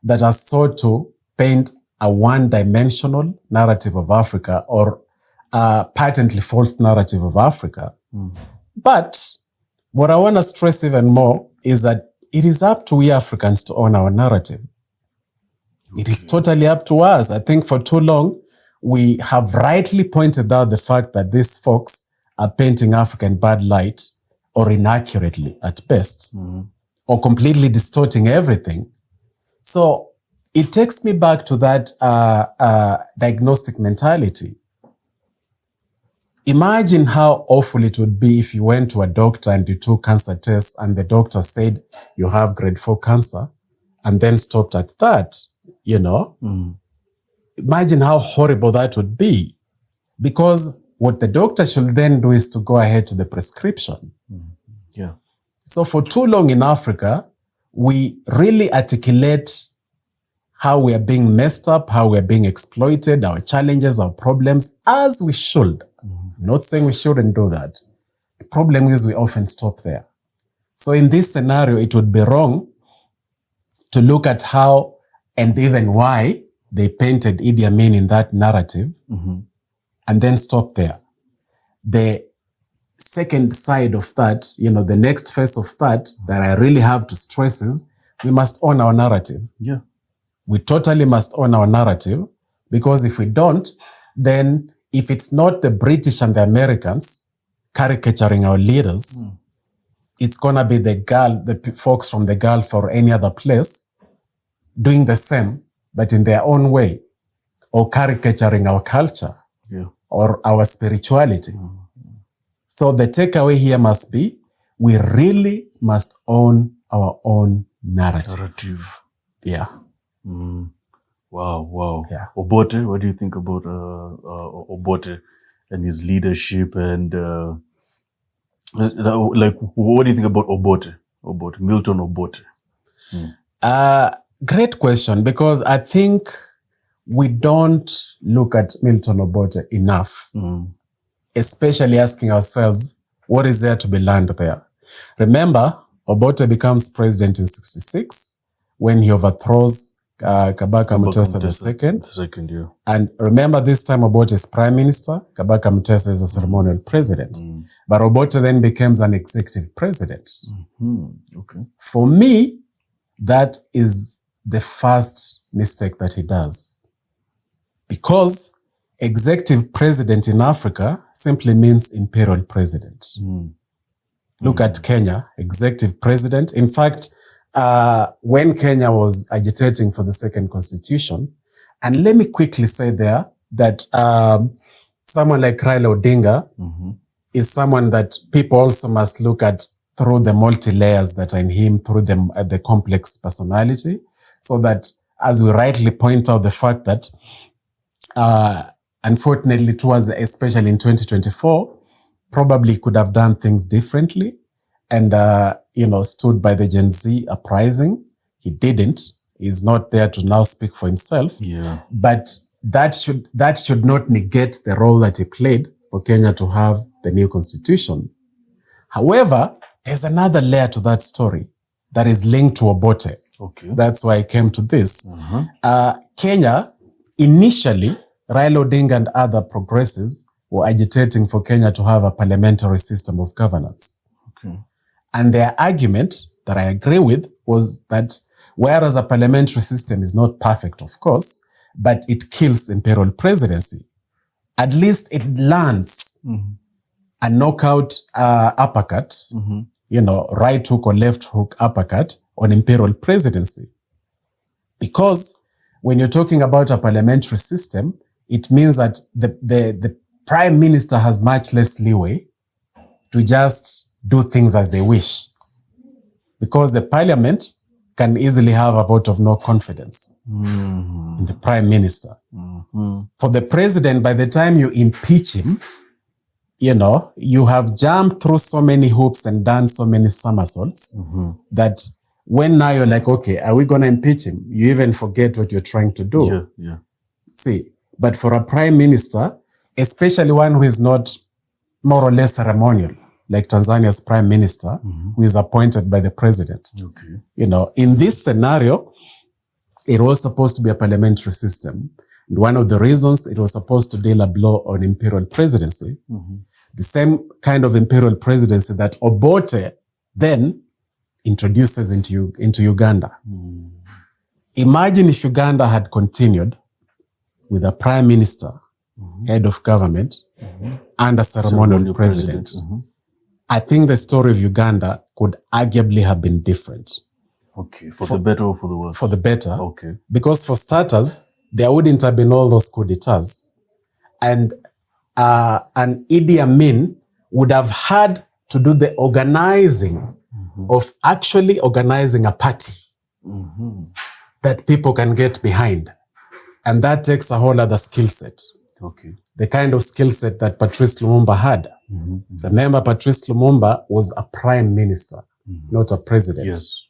that has sought to paint a one-dimensional narrative of Africa or a patently false narrative of Africa. But what I want to stress even more is that it is up to we Africans to own our narrative. It is totally up to us. I think for too long, we have rightly pointed out the fact that these folks are painting Africa in bad light or inaccurately at best, or completely distorting everything. So it takes me back to that diagnostic mentality. Imagine how awful it would be if you went to a doctor and you took cancer tests and the doctor said you have grade 4 cancer and then stopped at that, Imagine how horrible that would be. Because what the doctor should then do is to go ahead to the prescription. So for too long in Africa, we really articulate how we are being messed up, how we are being exploited, our challenges, our problems, as we should. Not saying we shouldn't do that. The problem is we often stop there. So in this scenario, it would be wrong to look at how and even why they painted Idi Amin in that narrative and then stop there. The second side of that, the next phase of that I really have to stress is we must own our narrative. We totally must own our narrative, because if we don't, then if it's not the British and the Americans caricaturing our leaders, it's going to be the folks from the Gulf or any other place doing the same, but in their own way, or caricaturing our culture or our spirituality. So the takeaway here must be, we really must own our own narrative. Wow. Yeah. Obote, what do you think about Obote and his leadership and what do you think about Obote, Milton Obote? Great question, because I think we don't look at Milton Obote enough, especially asking ourselves, what is there to be learned there? Remember, Obote becomes president in 1966 when he overthrows Kabaka Mutesa II. And remember, this time Obote is prime minister, Kabaka Mutesa is a ceremonial president. But Obote then becomes an executive president. For me, that is the first mistake that he does. Because executive president in Africa simply means imperial president. Look at Kenya, executive president. In fact, when Kenya was agitating for the second constitution, and let me quickly say there that someone like Raila Odinga is someone that people also must look at through the multi-layers that are in him, through the complex personality, so that, as we rightly point out, the fact that unfortunately towards, especially in 2024, probably could have done things differently and, stood by the Gen Z uprising. He didn't. He's not there to now speak for himself. Yeah. But that should not negate the role that he played for Kenya to have the new constitution. However, there's another layer to that story that is linked to Obote. Okay. That's why I came to this. Kenya, initially, Raila Odinga and other progressives were agitating for Kenya to have a parliamentary system of governance. Okay. And their argument, that I agree with, was that whereas a parliamentary system is not perfect, of course, but it kills imperial presidency. At least it lands a knockout uppercut, right hook or left hook uppercut on imperial presidency. Because when you're talking about a parliamentary system, it means that the prime minister has much less leeway to just do things as they wish. Because the parliament can easily have a vote of no confidence in the prime minister. For the president, by the time you impeach him, you have jumped through so many hoops and done so many somersaults that when now you're like, okay, are we going to impeach him? You even forget what you're trying to do. Yeah. See, but for a prime minister, especially one who is not more or less ceremonial, like Tanzania's prime minister, who is appointed by the president. Okay. In this scenario, it was supposed to be a parliamentary system. And one of the reasons it was supposed to deal a blow on imperial presidency, the same kind of imperial presidency that Obote then introduces into Uganda. Imagine if Uganda had continued with a prime minister, head of government, and a ceremonial president. I think the story of Uganda could arguably have been different. Okay, for the better or for the worse? For the better. Okay. Because for starters, there wouldn't have been all those coup d'etats. And Idi Amin would have had to do the organizing of actually organizing a party that people can get behind. And that takes a whole other skill set. Okay. The kind of skill set that Patrice Lumumba had. Remember, Patrice Lumumba was a prime minister, not a president. Yes.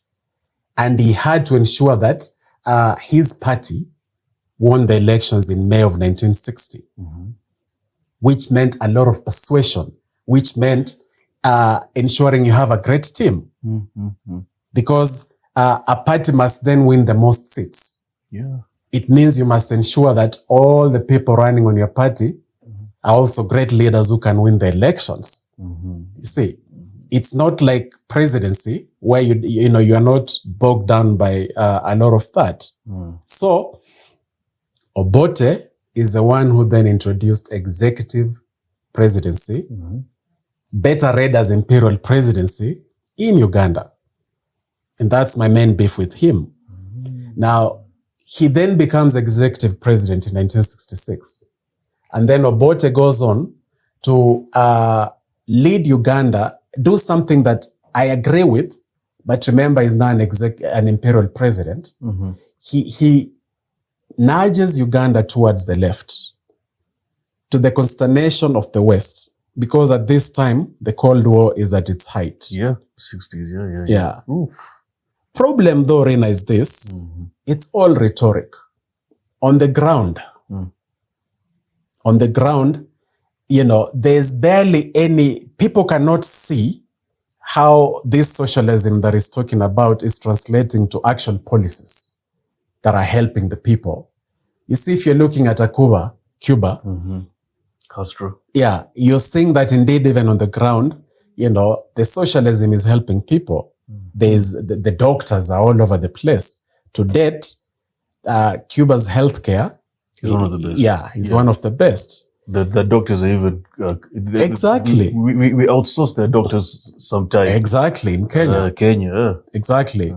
And he had to ensure that his party won the elections in May of 1960, which meant a lot of persuasion, which meant ensuring you have a great team. Because a party must then win the most seats. Yeah. It means you must ensure that all the people running on your party are also great leaders who can win the elections. You see, it's not like presidency where you are not bogged down by a lot of that. So Obote is the one who then introduced executive presidency, better read as imperial presidency, in Uganda. And that's my main beef with him. Now, he then becomes executive president in 1966. And then Obote goes on to lead Uganda, do something that I agree with, but remember he's now an imperial president. He nudges Uganda towards the left, to the consternation of the West, because at this time, the Cold War is at its height. Yeah, 60s, yeah. Problem though, Rena, is this. It's all rhetoric. On the ground, there's barely any, people cannot see how this socialism that is talking about is translating to actual policies that are helping the people. You see, if you're looking at Cuba, Castro. Yeah, you're seeing that indeed even on the ground, the socialism is helping people. There's the doctors are all over the place. To date, Cuba's healthcare He's one of the best. Yeah, he's one of the best. The doctors are even... exactly. We outsource the doctors sometimes. Exactly, in Kenya. Kenya. Exactly.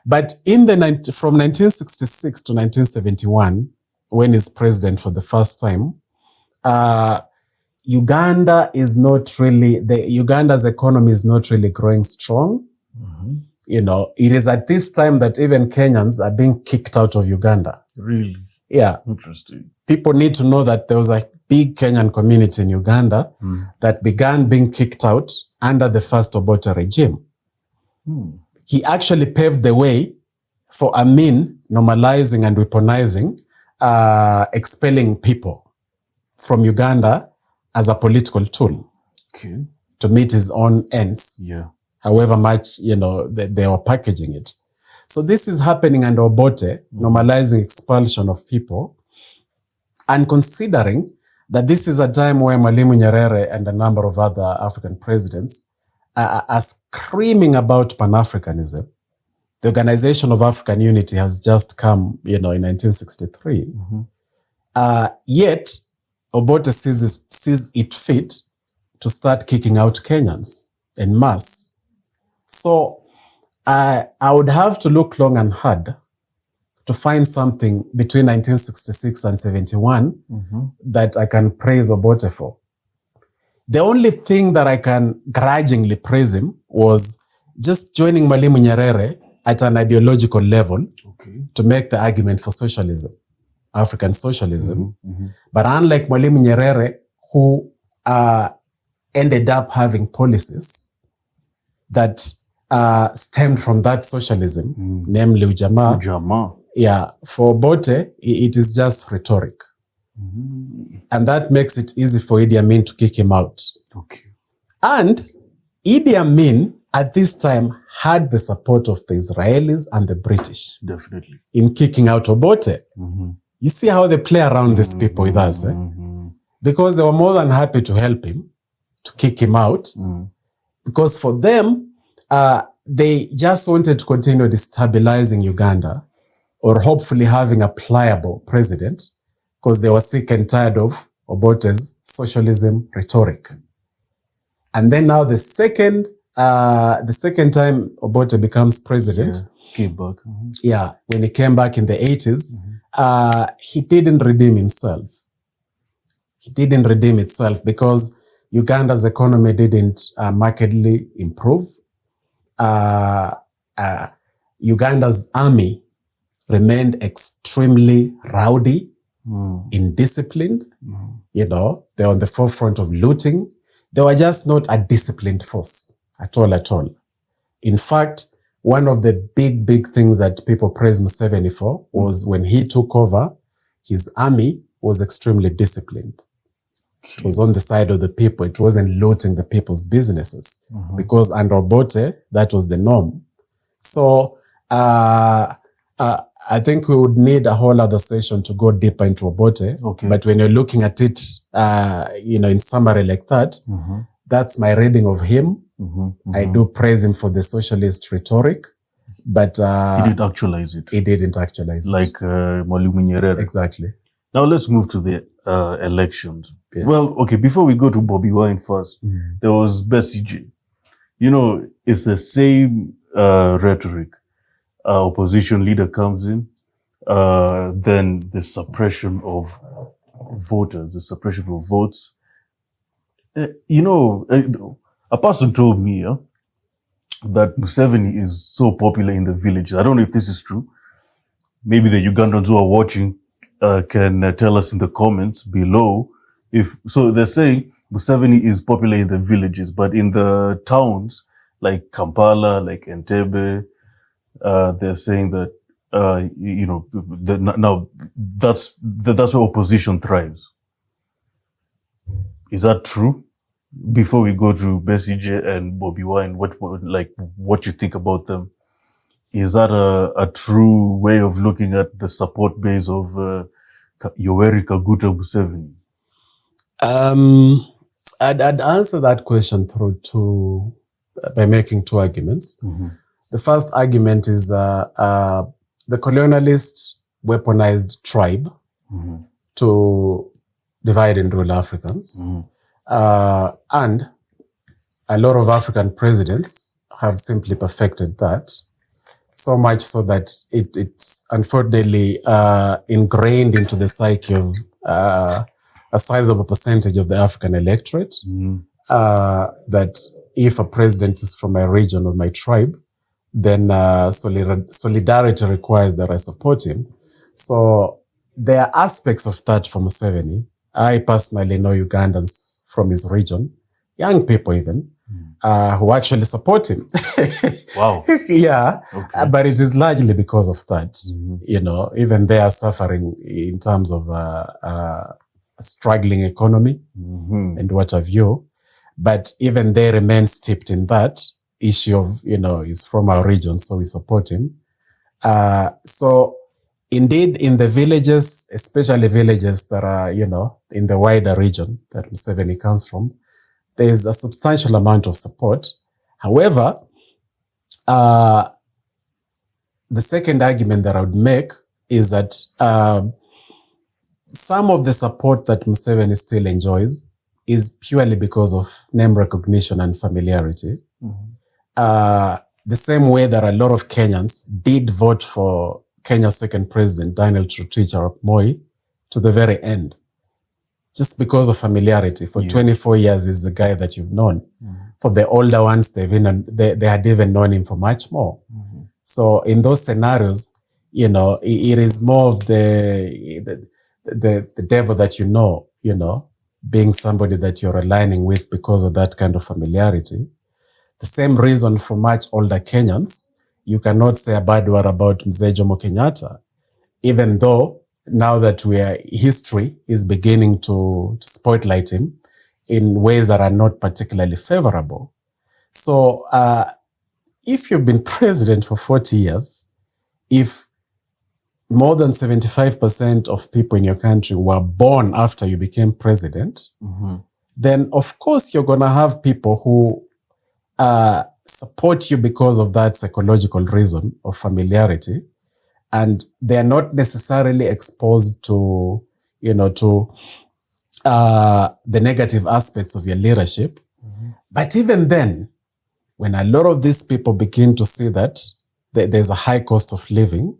But from 1966 to 1971, when he's president for the first time, Uganda is not really... Uganda's economy is not really growing strong. You know, it is at this time that even Kenyans are being kicked out of Uganda. Really? Yeah. Interesting. People need to know that there was a big Kenyan community in Uganda that began being kicked out under the first Obote regime. He actually paved the way for Amin normalizing and weaponizing, expelling people from Uganda as a political tool to meet his own ends. Yeah. However much, you know, they were packaging it. So this is happening under Obote, normalizing expulsion of people, and considering that this is a time where Mwalimu Nyerere and a number of other African presidents are screaming about Pan-Africanism. The Organization of African Unity has just come, you know, in 1963. Yet, Obote sees it fit to start kicking out Kenyans en masse. So I would have to look long and hard to find something between 1966 and 71 that I can praise Obote for. The only thing that I can grudgingly praise him was just joining Mwalimu Nyerere at an ideological level to make the argument for socialism, African socialism. But unlike Mwalimu Nyerere, who ended up having policies that stemmed from that socialism, namely Ujamaa. Yeah, for Obote, it is just rhetoric. And that makes it easy for Idi Amin to kick him out. And Idi Amin, at this time, had the support of the Israelis and the British. Definitely. In kicking out Obote. You see how they play around these people with us, because they were more than happy to help him, to kick him out. Because for them, they just wanted to continue destabilizing Uganda, or hopefully having a pliable president, because they were sick and tired of Obote's socialism rhetoric. And then now the second time Obote becomes president, came back. When he came back in the 80s, he didn't redeem himself. He didn't redeem itself because Uganda's economy didn't markedly improve. Uganda's army remained extremely rowdy, indisciplined. You know, they're on the forefront of looting. They were just not a disciplined force at all. In fact, one of the big things that people praise Museveni for was when he took over, his army was extremely disciplined. It was on the side of the people. It wasn't looting the people's businesses because under Obote, that was the norm. So, I think we would need a whole other session to go deeper into Obote. But when you're looking at it, you know, in summary like that, that's my reading of him. I do praise him for the socialist rhetoric, but he didn't actualize it. He didn't actualize it. Like Mwalimu Nyerere. Exactly. Now let's move to the elections. Yes. Well, okay, before we go to Bobi Wine first, there was Besigye. You know, it's the same rhetoric. Opposition leader comes in, then the suppression of voters, the suppression of votes. You know, a person told me that Museveni is so popular in the village. I don't know if this is true. Maybe the Ugandans who are watching can tell us in the comments below. So they're saying Museveni is popular in the villages, but in the towns like Kampala, like Entebbe, they're saying that, you know, now that's where opposition thrives. Is that true? Before we go to Besigye and Bobi Wine, what you think about them? Is that a true way of looking at the support base of Yoweri Kaguta Museveni? I'd answer that question by making two arguments. The first argument is the colonialist weaponized tribe to divide and rule Africans. And a lot of African presidents have simply perfected that, so much so that it's unfortunately ingrained into the psyche of a sizable percentage of the African electorate, that if a president is from my region or my tribe, then solidarity requires that I support him. So there are aspects of that for Museveni. I personally know Ugandans from his region, young people even, who actually support him. Wow. Yeah. Okay. But it is largely because of that. You know, even they are suffering in terms of a struggling economy and what have you. But even they remain steeped in that issue of, you know, he's from our region, so we support him. So indeed, in the villages, especially villages that are, you know, in the wider region that Museveni comes from, there is a substantial amount of support. However, the second argument that I would make is that some of the support that Museveni still enjoys is purely because of name recognition and familiarity. The same way that a lot of Kenyans did vote for Kenya's second president, Daniel Toroitich arap Moi, to the very end, just because of familiarity. For 24 years, he's the guy that you've known. For the older ones, they had even known him for much more. So in those scenarios, you know, it is more of the devil that you know, being somebody that you're aligning with because of that kind of familiarity. The same reason for much older Kenyans, you cannot say a bad word about Mzee Jomo Kenyatta, even though now that history is beginning to spotlight him in ways that are not particularly favorable. So if you've been president for 40 years, if more than 75% of people in your country were born after you became president, then of course you're going to have people who support you because of that psychological reason of familiarity, and they're not necessarily exposed to, the negative aspects of your leadership. But even then, when a lot of these people begin to see that there's a high cost of living,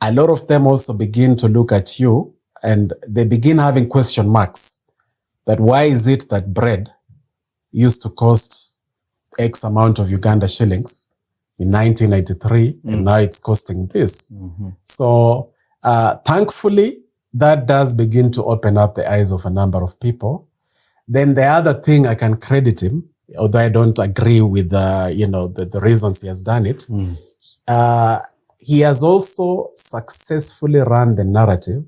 a lot of them also begin to look at you and they begin having question marks that why is it that bread used to cost X amount of Uganda shillings in 1993 and now it's costing this. So thankfully, that does begin to open up the eyes of a number of people. Then the other thing I can credit him, although I don't agree with the reasons he has done it, he has also successfully run the narrative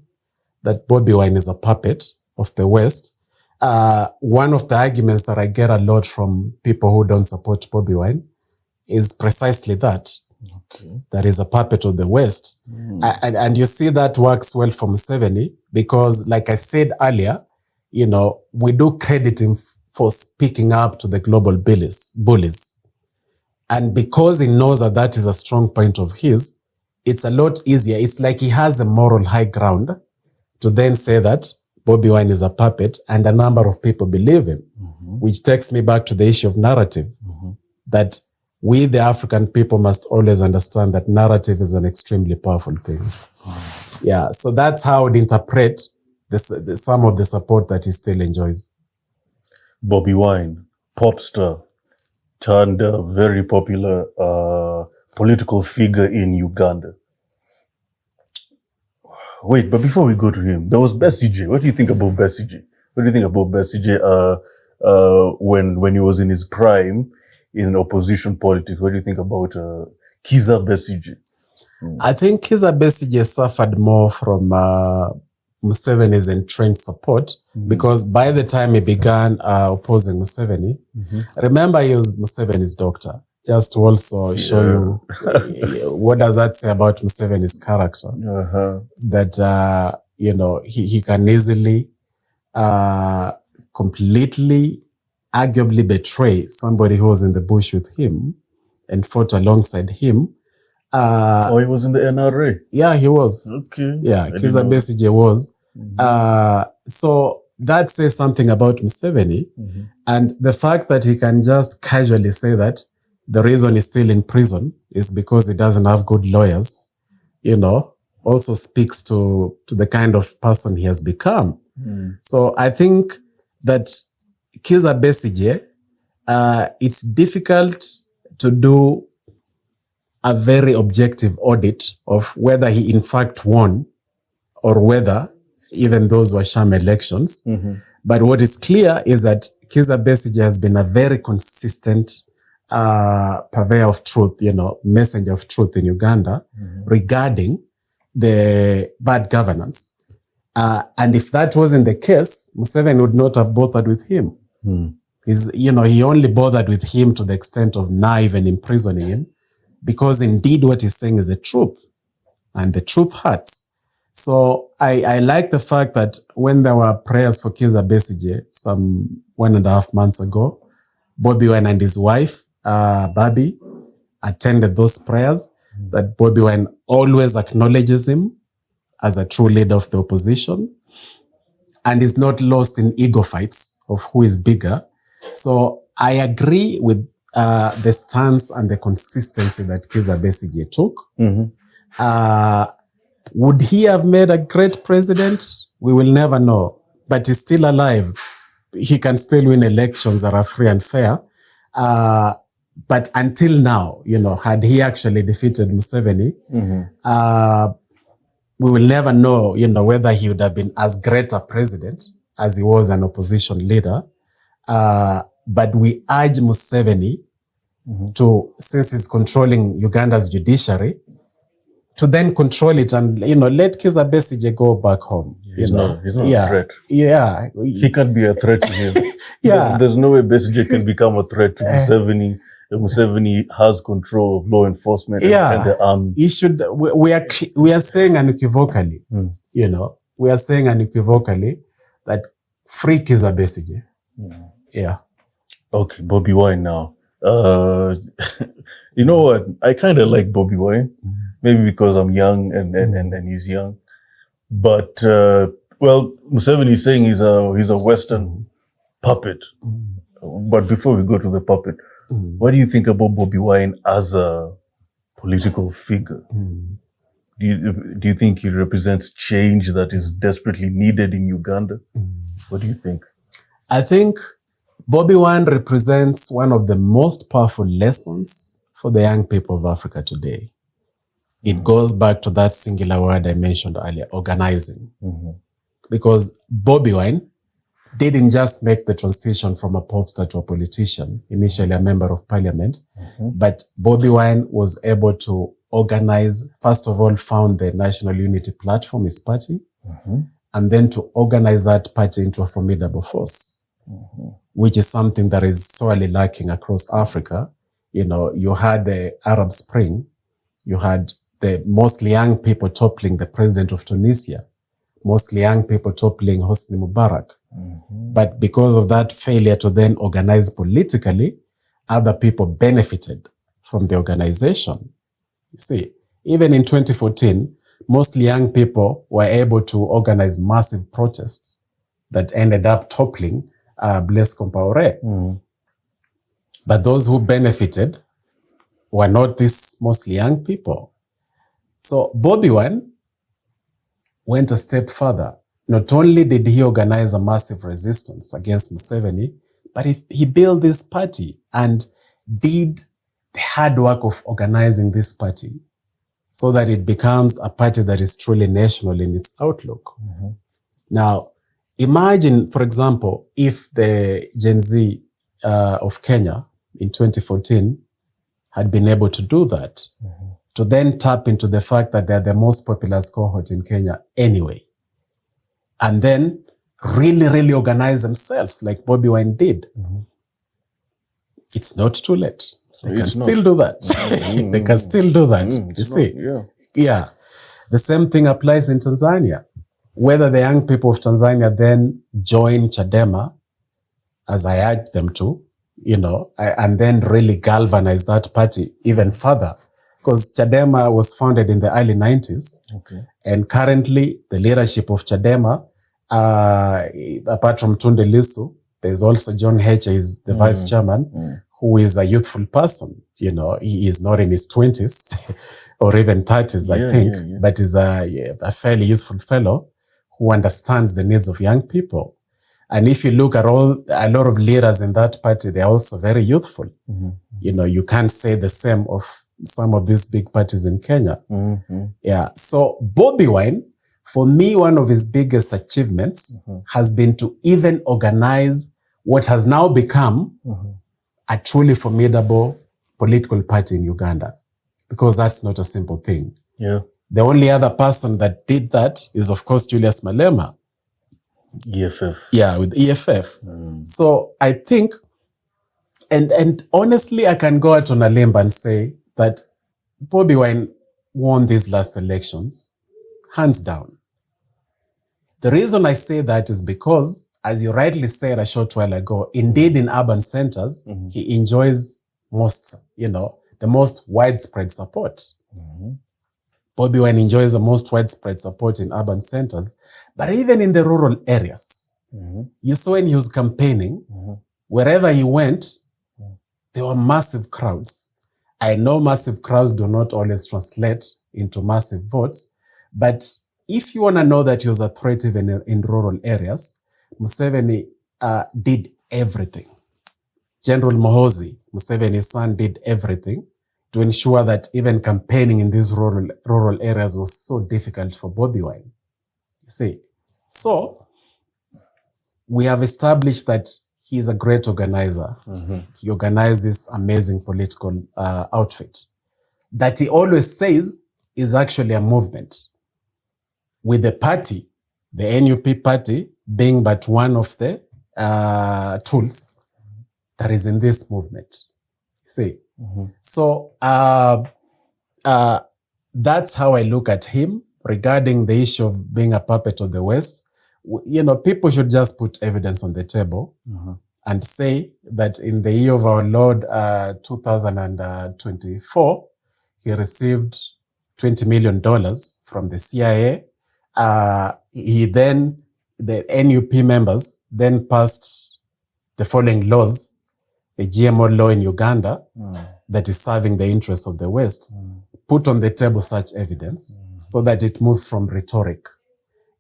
that Bobi Wine is a puppet of the West. One of the arguments that I get a lot from people who don't support Bobi Wine is precisely that. That is a puppet of the West. And you see that works well for Museveni because, like I said earlier, we do credit him for speaking up to the global bullies. And because he knows that that is a strong point of his, it's a lot easier. It's like he has a moral high ground to then say that Bobi Wine is a puppet, and a number of people believe him, which takes me back to the issue of narrative, that we, the African people, must always understand that narrative is an extremely powerful thing. Yeah, so that's how I would interpret some of the support that he still enjoys. Bobi Wine, pop star, turned a very popular political figure in Uganda. Wait, but before we go to him, there was Besigye. What do you think about Besigye? What do you think about Besigye when he was in his prime in opposition politics? What do you think about Kizza Besigye? I think Kizza Besigye suffered more from Museveni's entrenched support because by the time he began opposing Museveni, remember he was Museveni's doctor. Just to also show you what does that say about Museveni's character. That, he can easily, completely, arguably betray somebody who was in the bush with him and fought alongside him. He was in the NRA? Yeah, he was. Okay. Yeah, Kizza Besigye was. So that says something about Museveni. And the fact that he can just casually say that the reason he's still in prison is because he doesn't have good lawyers, also speaks to the kind of person he has become. So I think that Kizza Besigye, it's difficult to do a very objective audit of whether he in fact won or whether even those were sham elections. But what is clear is that Kizza Besigye has been a very consistent purveyor of truth, messenger of truth in Uganda regarding the bad governance. And if that wasn't the case, Museveni would not have bothered with him. He only bothered with him to the extent of now even imprisoning him, because indeed what he's saying is the truth, and the truth hurts. So I like the fact that when there were prayers for Kizza Besigye some 1.5 months ago, Bobi Wine and his wife, Babi, attended those prayers, that Bobi Wine always acknowledges him as a true leader of the opposition and is not lost in ego fights of who is bigger. So I agree with the stance and the consistency that Kizza Besigye took. Would he have made a great president? We will never know. But he's still alive. He can still win elections that are free and fair. But until now, had he actually defeated Museveni, we will never know, whether he would have been as great a president as he was an opposition leader. But we urge Museveni to, since he's controlling Uganda's judiciary, to then control it and, let Kizza Besigye go back home. He's not a threat. Yeah. He can't be a threat to him. Yeah. There's no way Besigye can become a threat to Museveni. Museveni has control of law enforcement and the army. He should, we are saying unequivocally, we are saying unequivocally that free Kizza Besigye. Yeah. Okay, Bobi Wine now. You know what? I kind of like Bobi Wine. Maybe because I'm young and he's young. But, Museveni is saying he's a Western puppet. But before we go to the puppet, what do you think about Bobi Wine as a political figure? Do you think he represents change that is desperately needed in Uganda? What do you think? I think Bobi Wine represents one of the most powerful lessons for the young people of Africa today. It goes back to that singular word I mentioned earlier, organizing. Because Bobi Wine didn't just make the transition from a pop star to a politician, initially a member of parliament, but Bobi Wine was able to organize, first of all, found the National Unity Platform, his party, and then to organize that party into a formidable force, which is something that is sorely lacking across Africa. You had the Arab Spring, you had the mostly young people toppling the president of Tunisia, mostly young people toppling Hosni Mubarak. But because of that failure to then organize politically, other people benefited from the organization. You see, even in 2014, mostly young people were able to organize massive protests that ended up toppling Blaise Compaoré. But those who benefited were not these mostly young people. So Bobi Wine went a step further. Not only did he organize a massive resistance against Museveni, but he built this party and did the hard work of organizing this party so that it becomes a party that is truly national in its outlook. Now, imagine, for example, if the Gen Z of Kenya in 2014 had been able to do that, to then tap into the fact that they're the most populous cohort in Kenya anyway, and then really, really organize themselves like Bobi Wine did. It's not too late. They can still do that. They can still do that. You see? Yeah. The same thing applies in Tanzania. Whether the young people of Tanzania then join Chadema, as I urge them to, and then really galvanize that party even further. Because Chadema was founded in the early 90s. And currently the leadership of Chadema Apart from Tunde Lissu, there's also John Heche, is the vice chairman, who is a youthful person. You know, he is not in his 20s or even 30s, I think, but is a fairly youthful fellow who understands the needs of young people. And if you look at a lot of leaders in that party, they're also very youthful. You know, you can't say the same of some of these big parties in Kenya. Yeah. So Bobi Wine, for me, one of his biggest achievements has been to even organize what has now become a truly formidable political party in Uganda, because that's not a simple thing. Yeah. The only other person that did that is, of course, Julius Malema. EFF. Yeah, with EFF. So I think, and honestly, I can go out on a limb and say that Bobi Wine won these last elections, hands down. The reason I say that is because, as you rightly said a short while ago, indeed in urban centers, he enjoys the most widespread support. Bobi Wine enjoys the most widespread support in urban centers, but even in the rural areas, you saw when he was campaigning, wherever he went, there were massive crowds. I know massive crowds do not always translate into massive votes, but if you want to know that he was a threat even in rural areas, Museveni did everything. General Muhoozi, Museveni's son, did everything to ensure that even campaigning in these rural areas was so difficult for Bobi Wine. You see, so we have established that he is a great organizer. He organized this amazing political outfit that he always says is actually a movement, with the party, the NUP party, being but one of the tools that is in this movement. See, so that's how I look at him regarding the issue of being a puppet of the West. You know, people should just put evidence on the table and say that in the year of our Lord 2024, he received $20 million from the CIA. The NUP members then passed the following laws, a GMO law in Uganda that is serving the interests of the West. Put on the table such evidence so that it moves from rhetoric.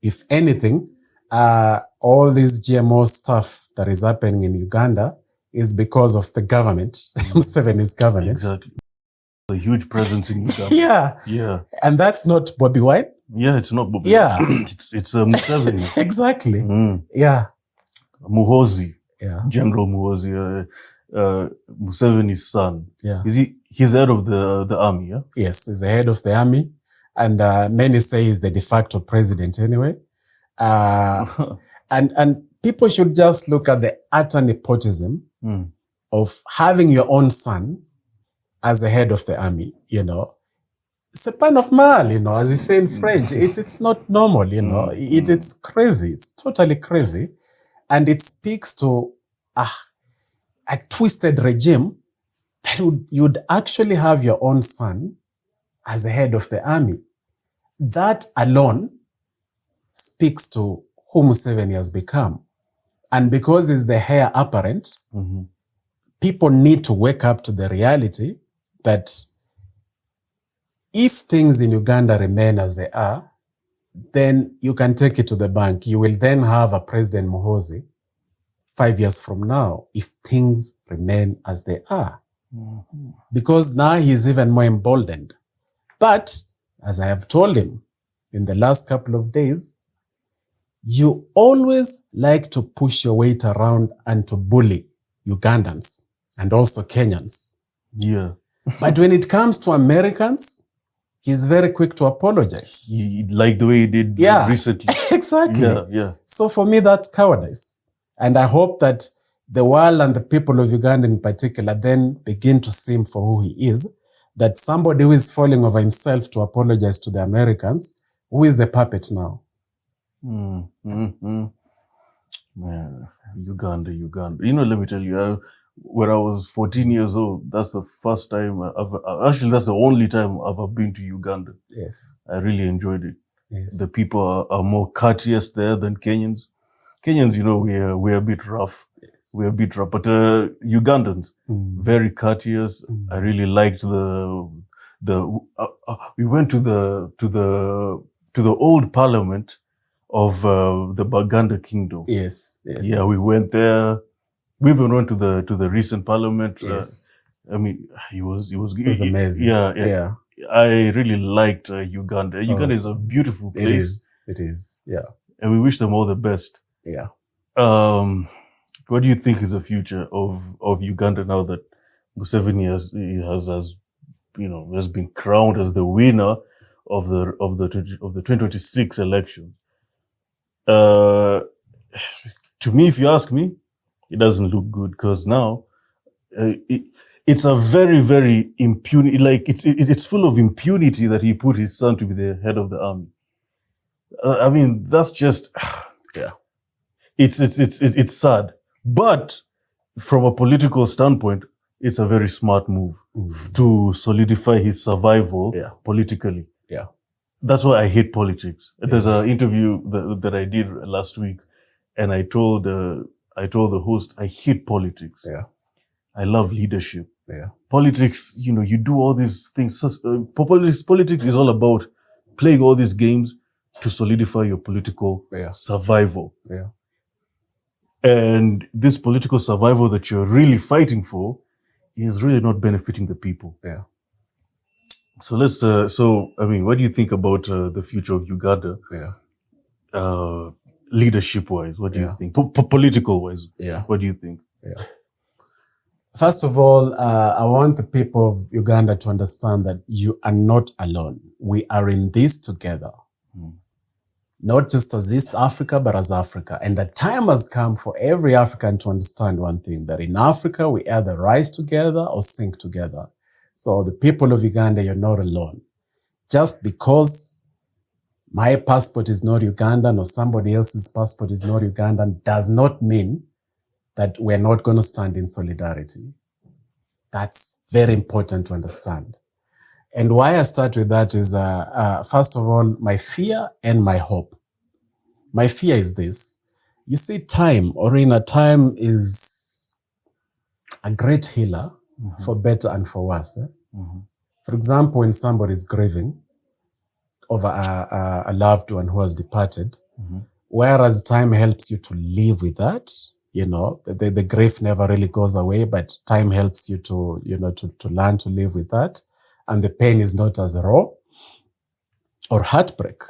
If anything, all this GMO stuff that is happening in Uganda is because of the government, Museveni's government. Exactly. A huge presence in Uganda. Yeah. And that's not Bobi Wine. Yeah, it's not Bobi. Yeah. It's Museveni. Exactly. Yeah. Muhoozi. Yeah. General Muhoozi, Museveni's son. Yeah. He's the head of the army, yeah? Yes, he's the head of the army. And many say he's the de facto president anyway. And people should just look at the utter nepotism of having your own son as the head of the army, you know. It's a pan of mal, you know, as we say in French. It's not normal, you know. It's crazy. It's totally crazy. And it speaks to a twisted regime that you'd actually have your own son as the head of the army. That alone speaks to who Museveni has become. And because he's the heir apparent, people need to wake up to the reality that if things in Uganda remain as they are, then you can take it to the bank. You will then have a President Muhoozi 5 years from now if things remain as they are. Because now he's even more emboldened. But, as I have told him in the last couple of days, you always like to push your weight around and to bully Ugandans and also Kenyans. Yeah. But when it comes to Americans, he's very quick to apologize. Like the way he did recently. Exactly. Yeah. So for me, that's cowardice. And I hope that the world and the people of Uganda in particular then begin to see him for who he is, that somebody who is falling over himself to apologize to the Americans, who is the puppet now? Man, Uganda. You know, let me tell you, when I was 14 years old, that's the first time that's the only time I've ever been to Uganda. Yes. I really enjoyed it. Yes. The people are more courteous there than Kenyans. Kenyans, we're a bit rough. Yes. We're a bit rough, but Ugandans, very courteous. I really liked we went to the old parliament of the Baganda Kingdom. Yes. Yeah, we went there. We even went to the recent parliament. Yes. It was amazing. Yeah. I really liked Uganda. Uganda is a beautiful place. It is. Yeah. And we wish them all the best. Yeah. What do you think is the future of Uganda now that Museveni has been crowned as the winner of the 2026 election? To me, if you ask me, it doesn't look good, because now it's a very, very impunity. Like it's full of impunity that he put his son to be the head of the army. That's just it's sad. But from a political standpoint, it's a very smart move to solidify his survival politically. Yeah. That's why I hate politics. Yeah. There's an interview that I did last week, and I told the host, I hate politics. Yeah. I love leadership. Yeah. Politics, you do all these things. Politics is all about playing all these games to solidify your political survival. Yeah. And this political survival that you're really fighting for is really not benefiting the people. Yeah. So what do you think about the future of Uganda? Yeah. Leadership-wise, what do you think? Political-wise, what do you think? Yeah. First of all, I want the people of Uganda to understand that you are not alone. We are in this together. Not just as East Africa, but as Africa. And the time has come for every African to understand one thing, that in Africa, we either rise together or sink together. So the people of Uganda, you're not alone. Just because my passport is not Ugandan or somebody else's passport is not Ugandan does not mean that we're not going to stand in solidarity. That's very important to understand. And why I start with that is, first of all, my fear and my hope. My fear is this. You see, time is a great healer for better and for worse. For example, when somebody is grieving over a loved one who has departed, whereas time helps you to live with that, the grief never really goes away, but time helps you to learn to live with that. And the pain is not as raw or heartbreak.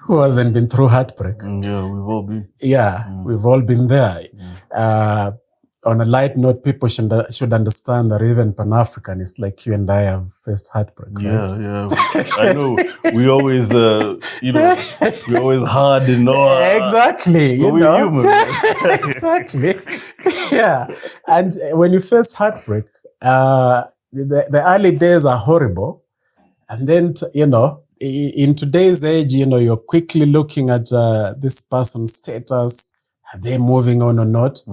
Who hasn't been through heartbreak? Yeah, we've all been. Yeah, we've all been there. On a light note, people should understand that even Pan-Africanists like you and I have faced heartbreak. Right? Yeah. I know. We always, we always hard and all. Exactly. We're human. Exactly. Yeah. And when you face heartbreak, the early days are horrible. And then, in today's age, you're quickly looking at this person's status. Are they moving on or not?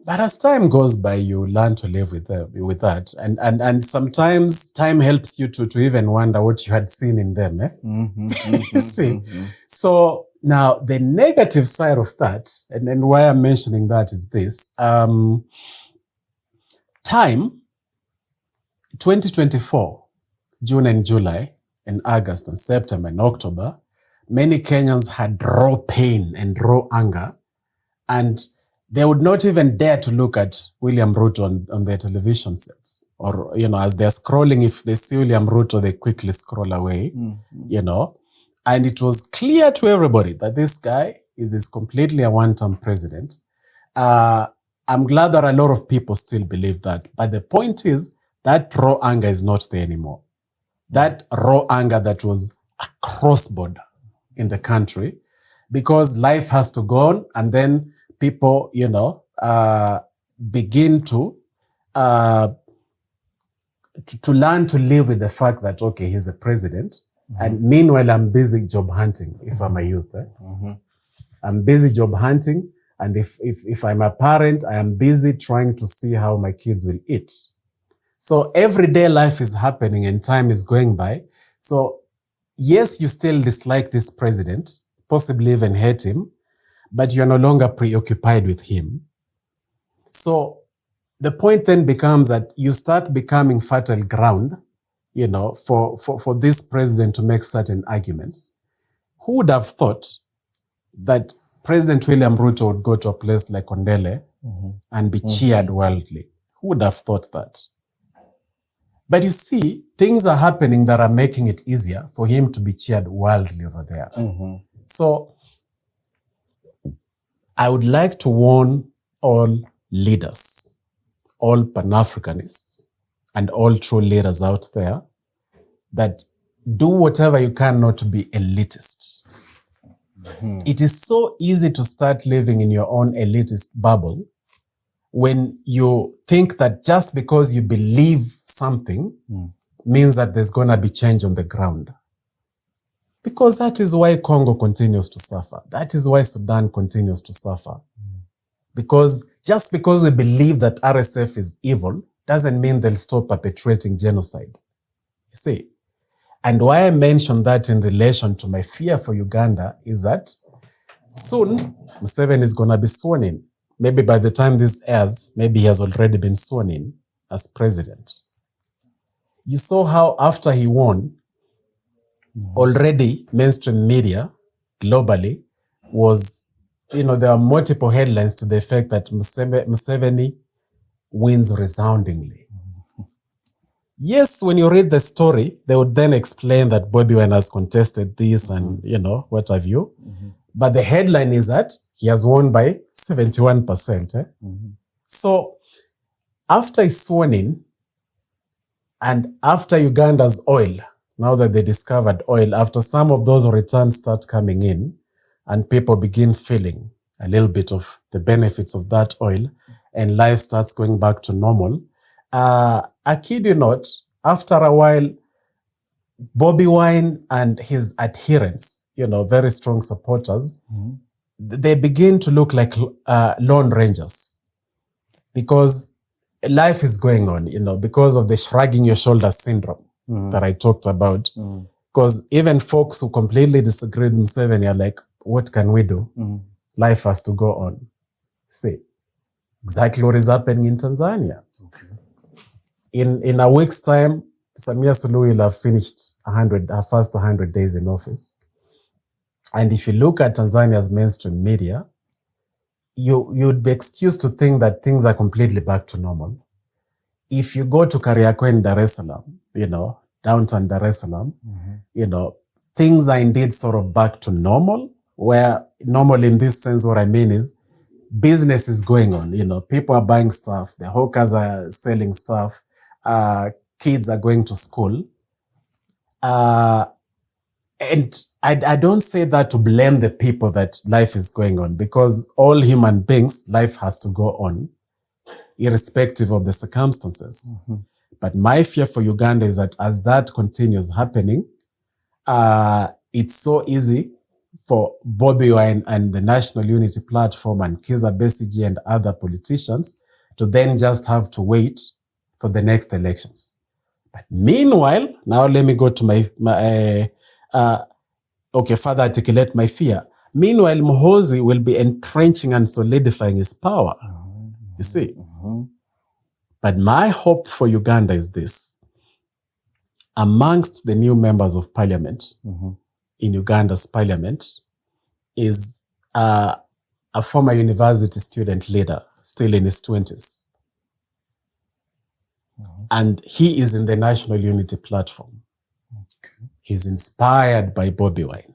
But as time goes by, you learn to live with that. And sometimes time helps you to even wonder what you had seen in them. See? So now the negative side of that, and why I'm mentioning that is this. Time, 2024, June and July, and August and September and October, many Kenyans had raw pain and raw anger, and they would not even dare to look at William Ruto on their television sets. Or, as they're scrolling, if they see William Ruto, they quickly scroll away, And it was clear to everybody that this guy is completely a one-term president. I'm glad that a lot of people still believe that. But the point is that raw anger is not there anymore. That raw anger that was across border in the country, because life has to go on, and then people, begin to learn to live with the fact that, okay, he's a president. And meanwhile, I'm busy job hunting if I'm a youth. I'm busy job hunting. And if I'm a parent, I am busy trying to see how my kids will eat. So everyday life is happening and time is going by. So yes, you still dislike this president, possibly even hate him, but you're no longer preoccupied with him. So the point then becomes that you start becoming fertile ground, for this president to make certain arguments. Who would have thought that President William Ruto would go to a place like Ondele and be cheered wildly? Who would have thought that? But you see, things are happening that are making it easier for him to be cheered wildly over there. So I would like to warn all leaders, all Pan-Africanists, and all true leaders out there that do whatever you can not to be elitist. It is so easy to start living in your own elitist bubble when you think that just because you believe something means that there's going to be change on the ground. Because that is why Congo continues to suffer. That is why Sudan continues to suffer. Because just because we believe that RSF is evil doesn't mean they'll stop perpetrating genocide. You see? And why I mention that in relation to my fear for Uganda is that soon Museveni is going to be sworn in. Maybe by the time this airs, maybe he has already been sworn in as president. You saw how after he won, already mainstream media globally was, there are multiple headlines to the effect that Museveni wins resoundingly. Yes, when you read the story, they would then explain that Bobi Wine has contested this and, what have you. But the headline is that he has won by 71%. So after he's sworn in, and after Uganda's oil, now that they discovered oil, after some of those returns start coming in and people begin feeling a little bit of the benefits of that oil and life starts going back to normal, I kid you not, after a while, Bobi Wine and his adherents, very strong supporters, they begin to look like lone rangers because life is going on, because of the shrugging your shoulders syndrome that I talked about. Because even folks who completely disagree with Museveni are like, what can we do? Life has to go on. See, exactly what is happening in Tanzania. Okay. In a week's time, Samia Suluhu will have finished her first 100 days in office. And if you look at Tanzania's mainstream media, you'd be excused to think that things are completely back to normal. If you go to Kariakoo in Dar es Salaam, downtown Dar es Salaam, things are indeed sort of back to normal, where normal in this sense, what I mean is business is going on. People are buying stuff, the hawkers are selling stuff, kids are going to school. And I don't say that to blame the people that life is going on, because all human beings, life has to go on, irrespective of the circumstances. But my fear for Uganda is that as that continues happening, it's so easy for Bobi Wine and the National Unity Platform and Kizza Besigye and other politicians to then just have to wait for the next elections. But meanwhile, now let me go to further articulate my fear. Meanwhile, Muhoozi will be entrenching and solidifying his power. You see? But my hope for Uganda is this. Amongst the new members of parliament in Uganda's parliament is a former university student leader, still in his 20s. And he is in the National Unity Platform. He's inspired by Bobi Wine.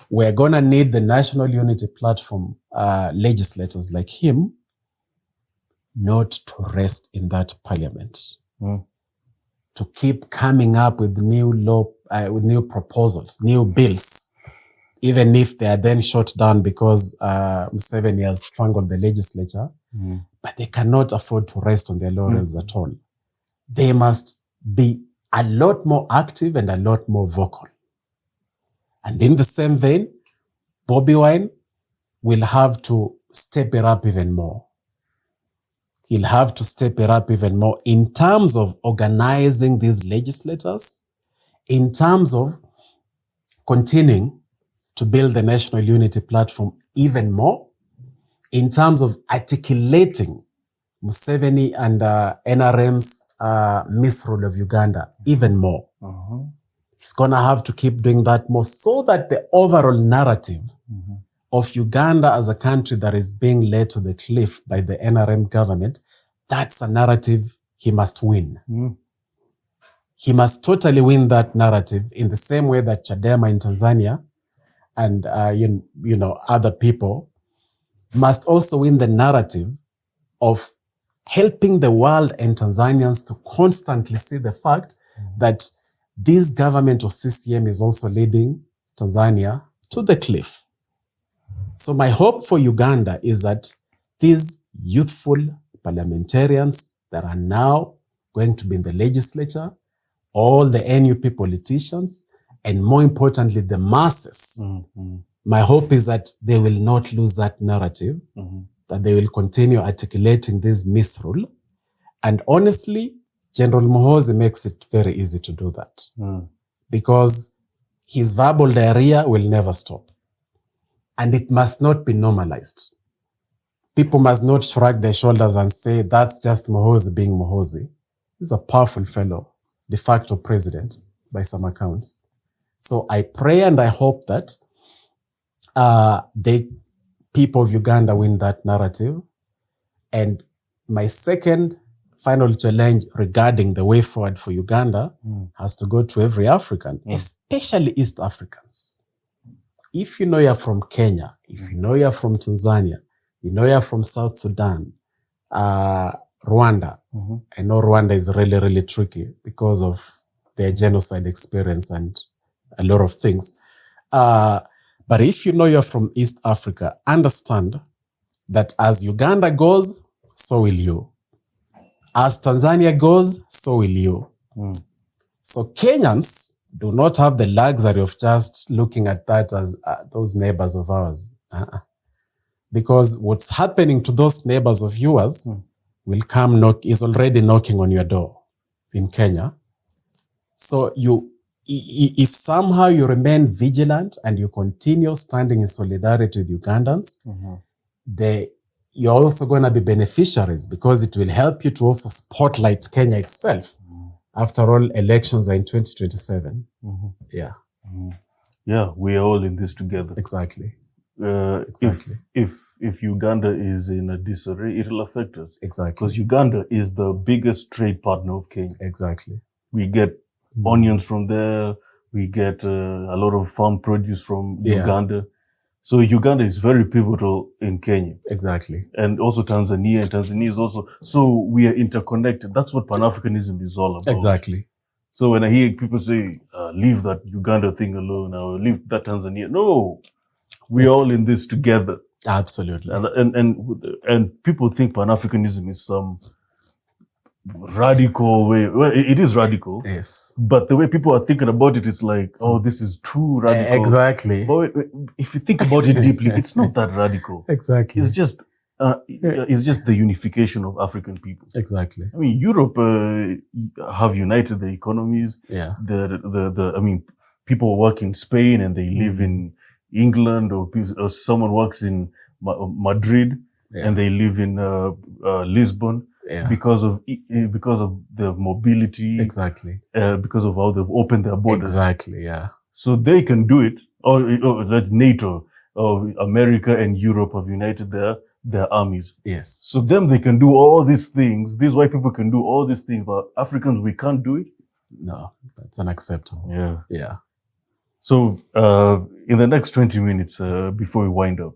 We're going to need the National Unity Platform legislators like him not to rest in that parliament, to keep coming up with new new proposals, new bills, even if they are then shot down because Museveni has strangled the legislature. But they cannot afford to rest on their laurels at all. They must be a lot more active and a lot more vocal. And in the same vein, Bobi Wine will have to step it up even more. He'll have to step it up even more in terms of organizing these legislators, in terms of continuing to build the national unity platform even more in terms of articulating Museveni and NRM's misrule of Uganda even more. He's going to have to keep doing that more so that the overall narrative of Uganda as a country that is being led to the cliff by the NRM government, that's a narrative he must win. He must totally win that narrative in the same way that Chadema in Tanzania and other people must also win the narrative of helping the world and Tanzanians to constantly see the fact that this government of CCM is also leading Tanzania to the cliff. So my hope for Uganda is that these youthful parliamentarians that are now going to be in the legislature, all the NUP politicians, and more importantly, the masses, my hope is that they will not lose that narrative, that they will continue articulating this misrule. And honestly, General Muhoozi makes it very easy to do that because his verbal diarrhea will never stop. And it must not be normalized. People must not shrug their shoulders and say, that's just Muhoozi being Muhoozi. He's a powerful fellow, de facto president by some accounts. So I pray and I hope that the people of Uganda win that narrative. And my second final challenge regarding the way forward for Uganda has to go to every African, especially East Africans. If you know you're from Kenya, if you know you're from Tanzania, you know you're from South Sudan, Rwanda. I know Rwanda is really, really tricky because of their genocide experience and a lot of things. But if you know you're from East Africa, understand that as Uganda goes, so will you. As Tanzania goes, so will you. So Kenyans do not have the luxury of just looking at that as those neighbors of ours. Because what's happening to those neighbors of yours is already knocking on your door in Kenya. So if somehow you remain vigilant and you continue standing in solidarity with Ugandans, you're also going to be beneficiaries because it will help you to also spotlight Kenya itself. After all, elections are in 2027. Yeah, we are all in this together. Exactly. If Uganda is in a disarray, it will affect us. Exactly. Because Uganda is the biggest trade partner of Kenya. Exactly. We get onions from there. We get a lot of farm produce from Uganda. So Uganda is very pivotal in Kenya. Exactly. And also Tanzania. And Tanzania is also... So we are interconnected. That's what Pan-Africanism is all about. Exactly. So when I hear people say, leave that Uganda thing alone, or leave that Tanzania. No, we're all in this together. Absolutely. And people think Pan-Africanism is some radical way. Well, it is radical. Yes. But the way people are thinking about it is like, oh, this is too radical. Exactly. But if you think about it deeply, it's not that radical. Exactly. It's just the unification of African people. Exactly. I mean, Europe have united the economies. Yeah. People work in Spain and they live in England, or someone works in Madrid and they live in Lisbon. Yeah. Because of the mobility. Exactly. Because of how they've opened their borders. Exactly, yeah. So they can do it. Or that's NATO. Or America and Europe have united their armies. Yes. So they can do all these things. These white people can do all these things, but Africans, we can't do it. No, that's unacceptable. Yeah. Yeah. So, in the next 20 minutes, before we wind up,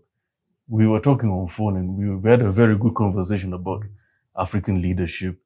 we were talking on phone and we had a very good conversation about African leadership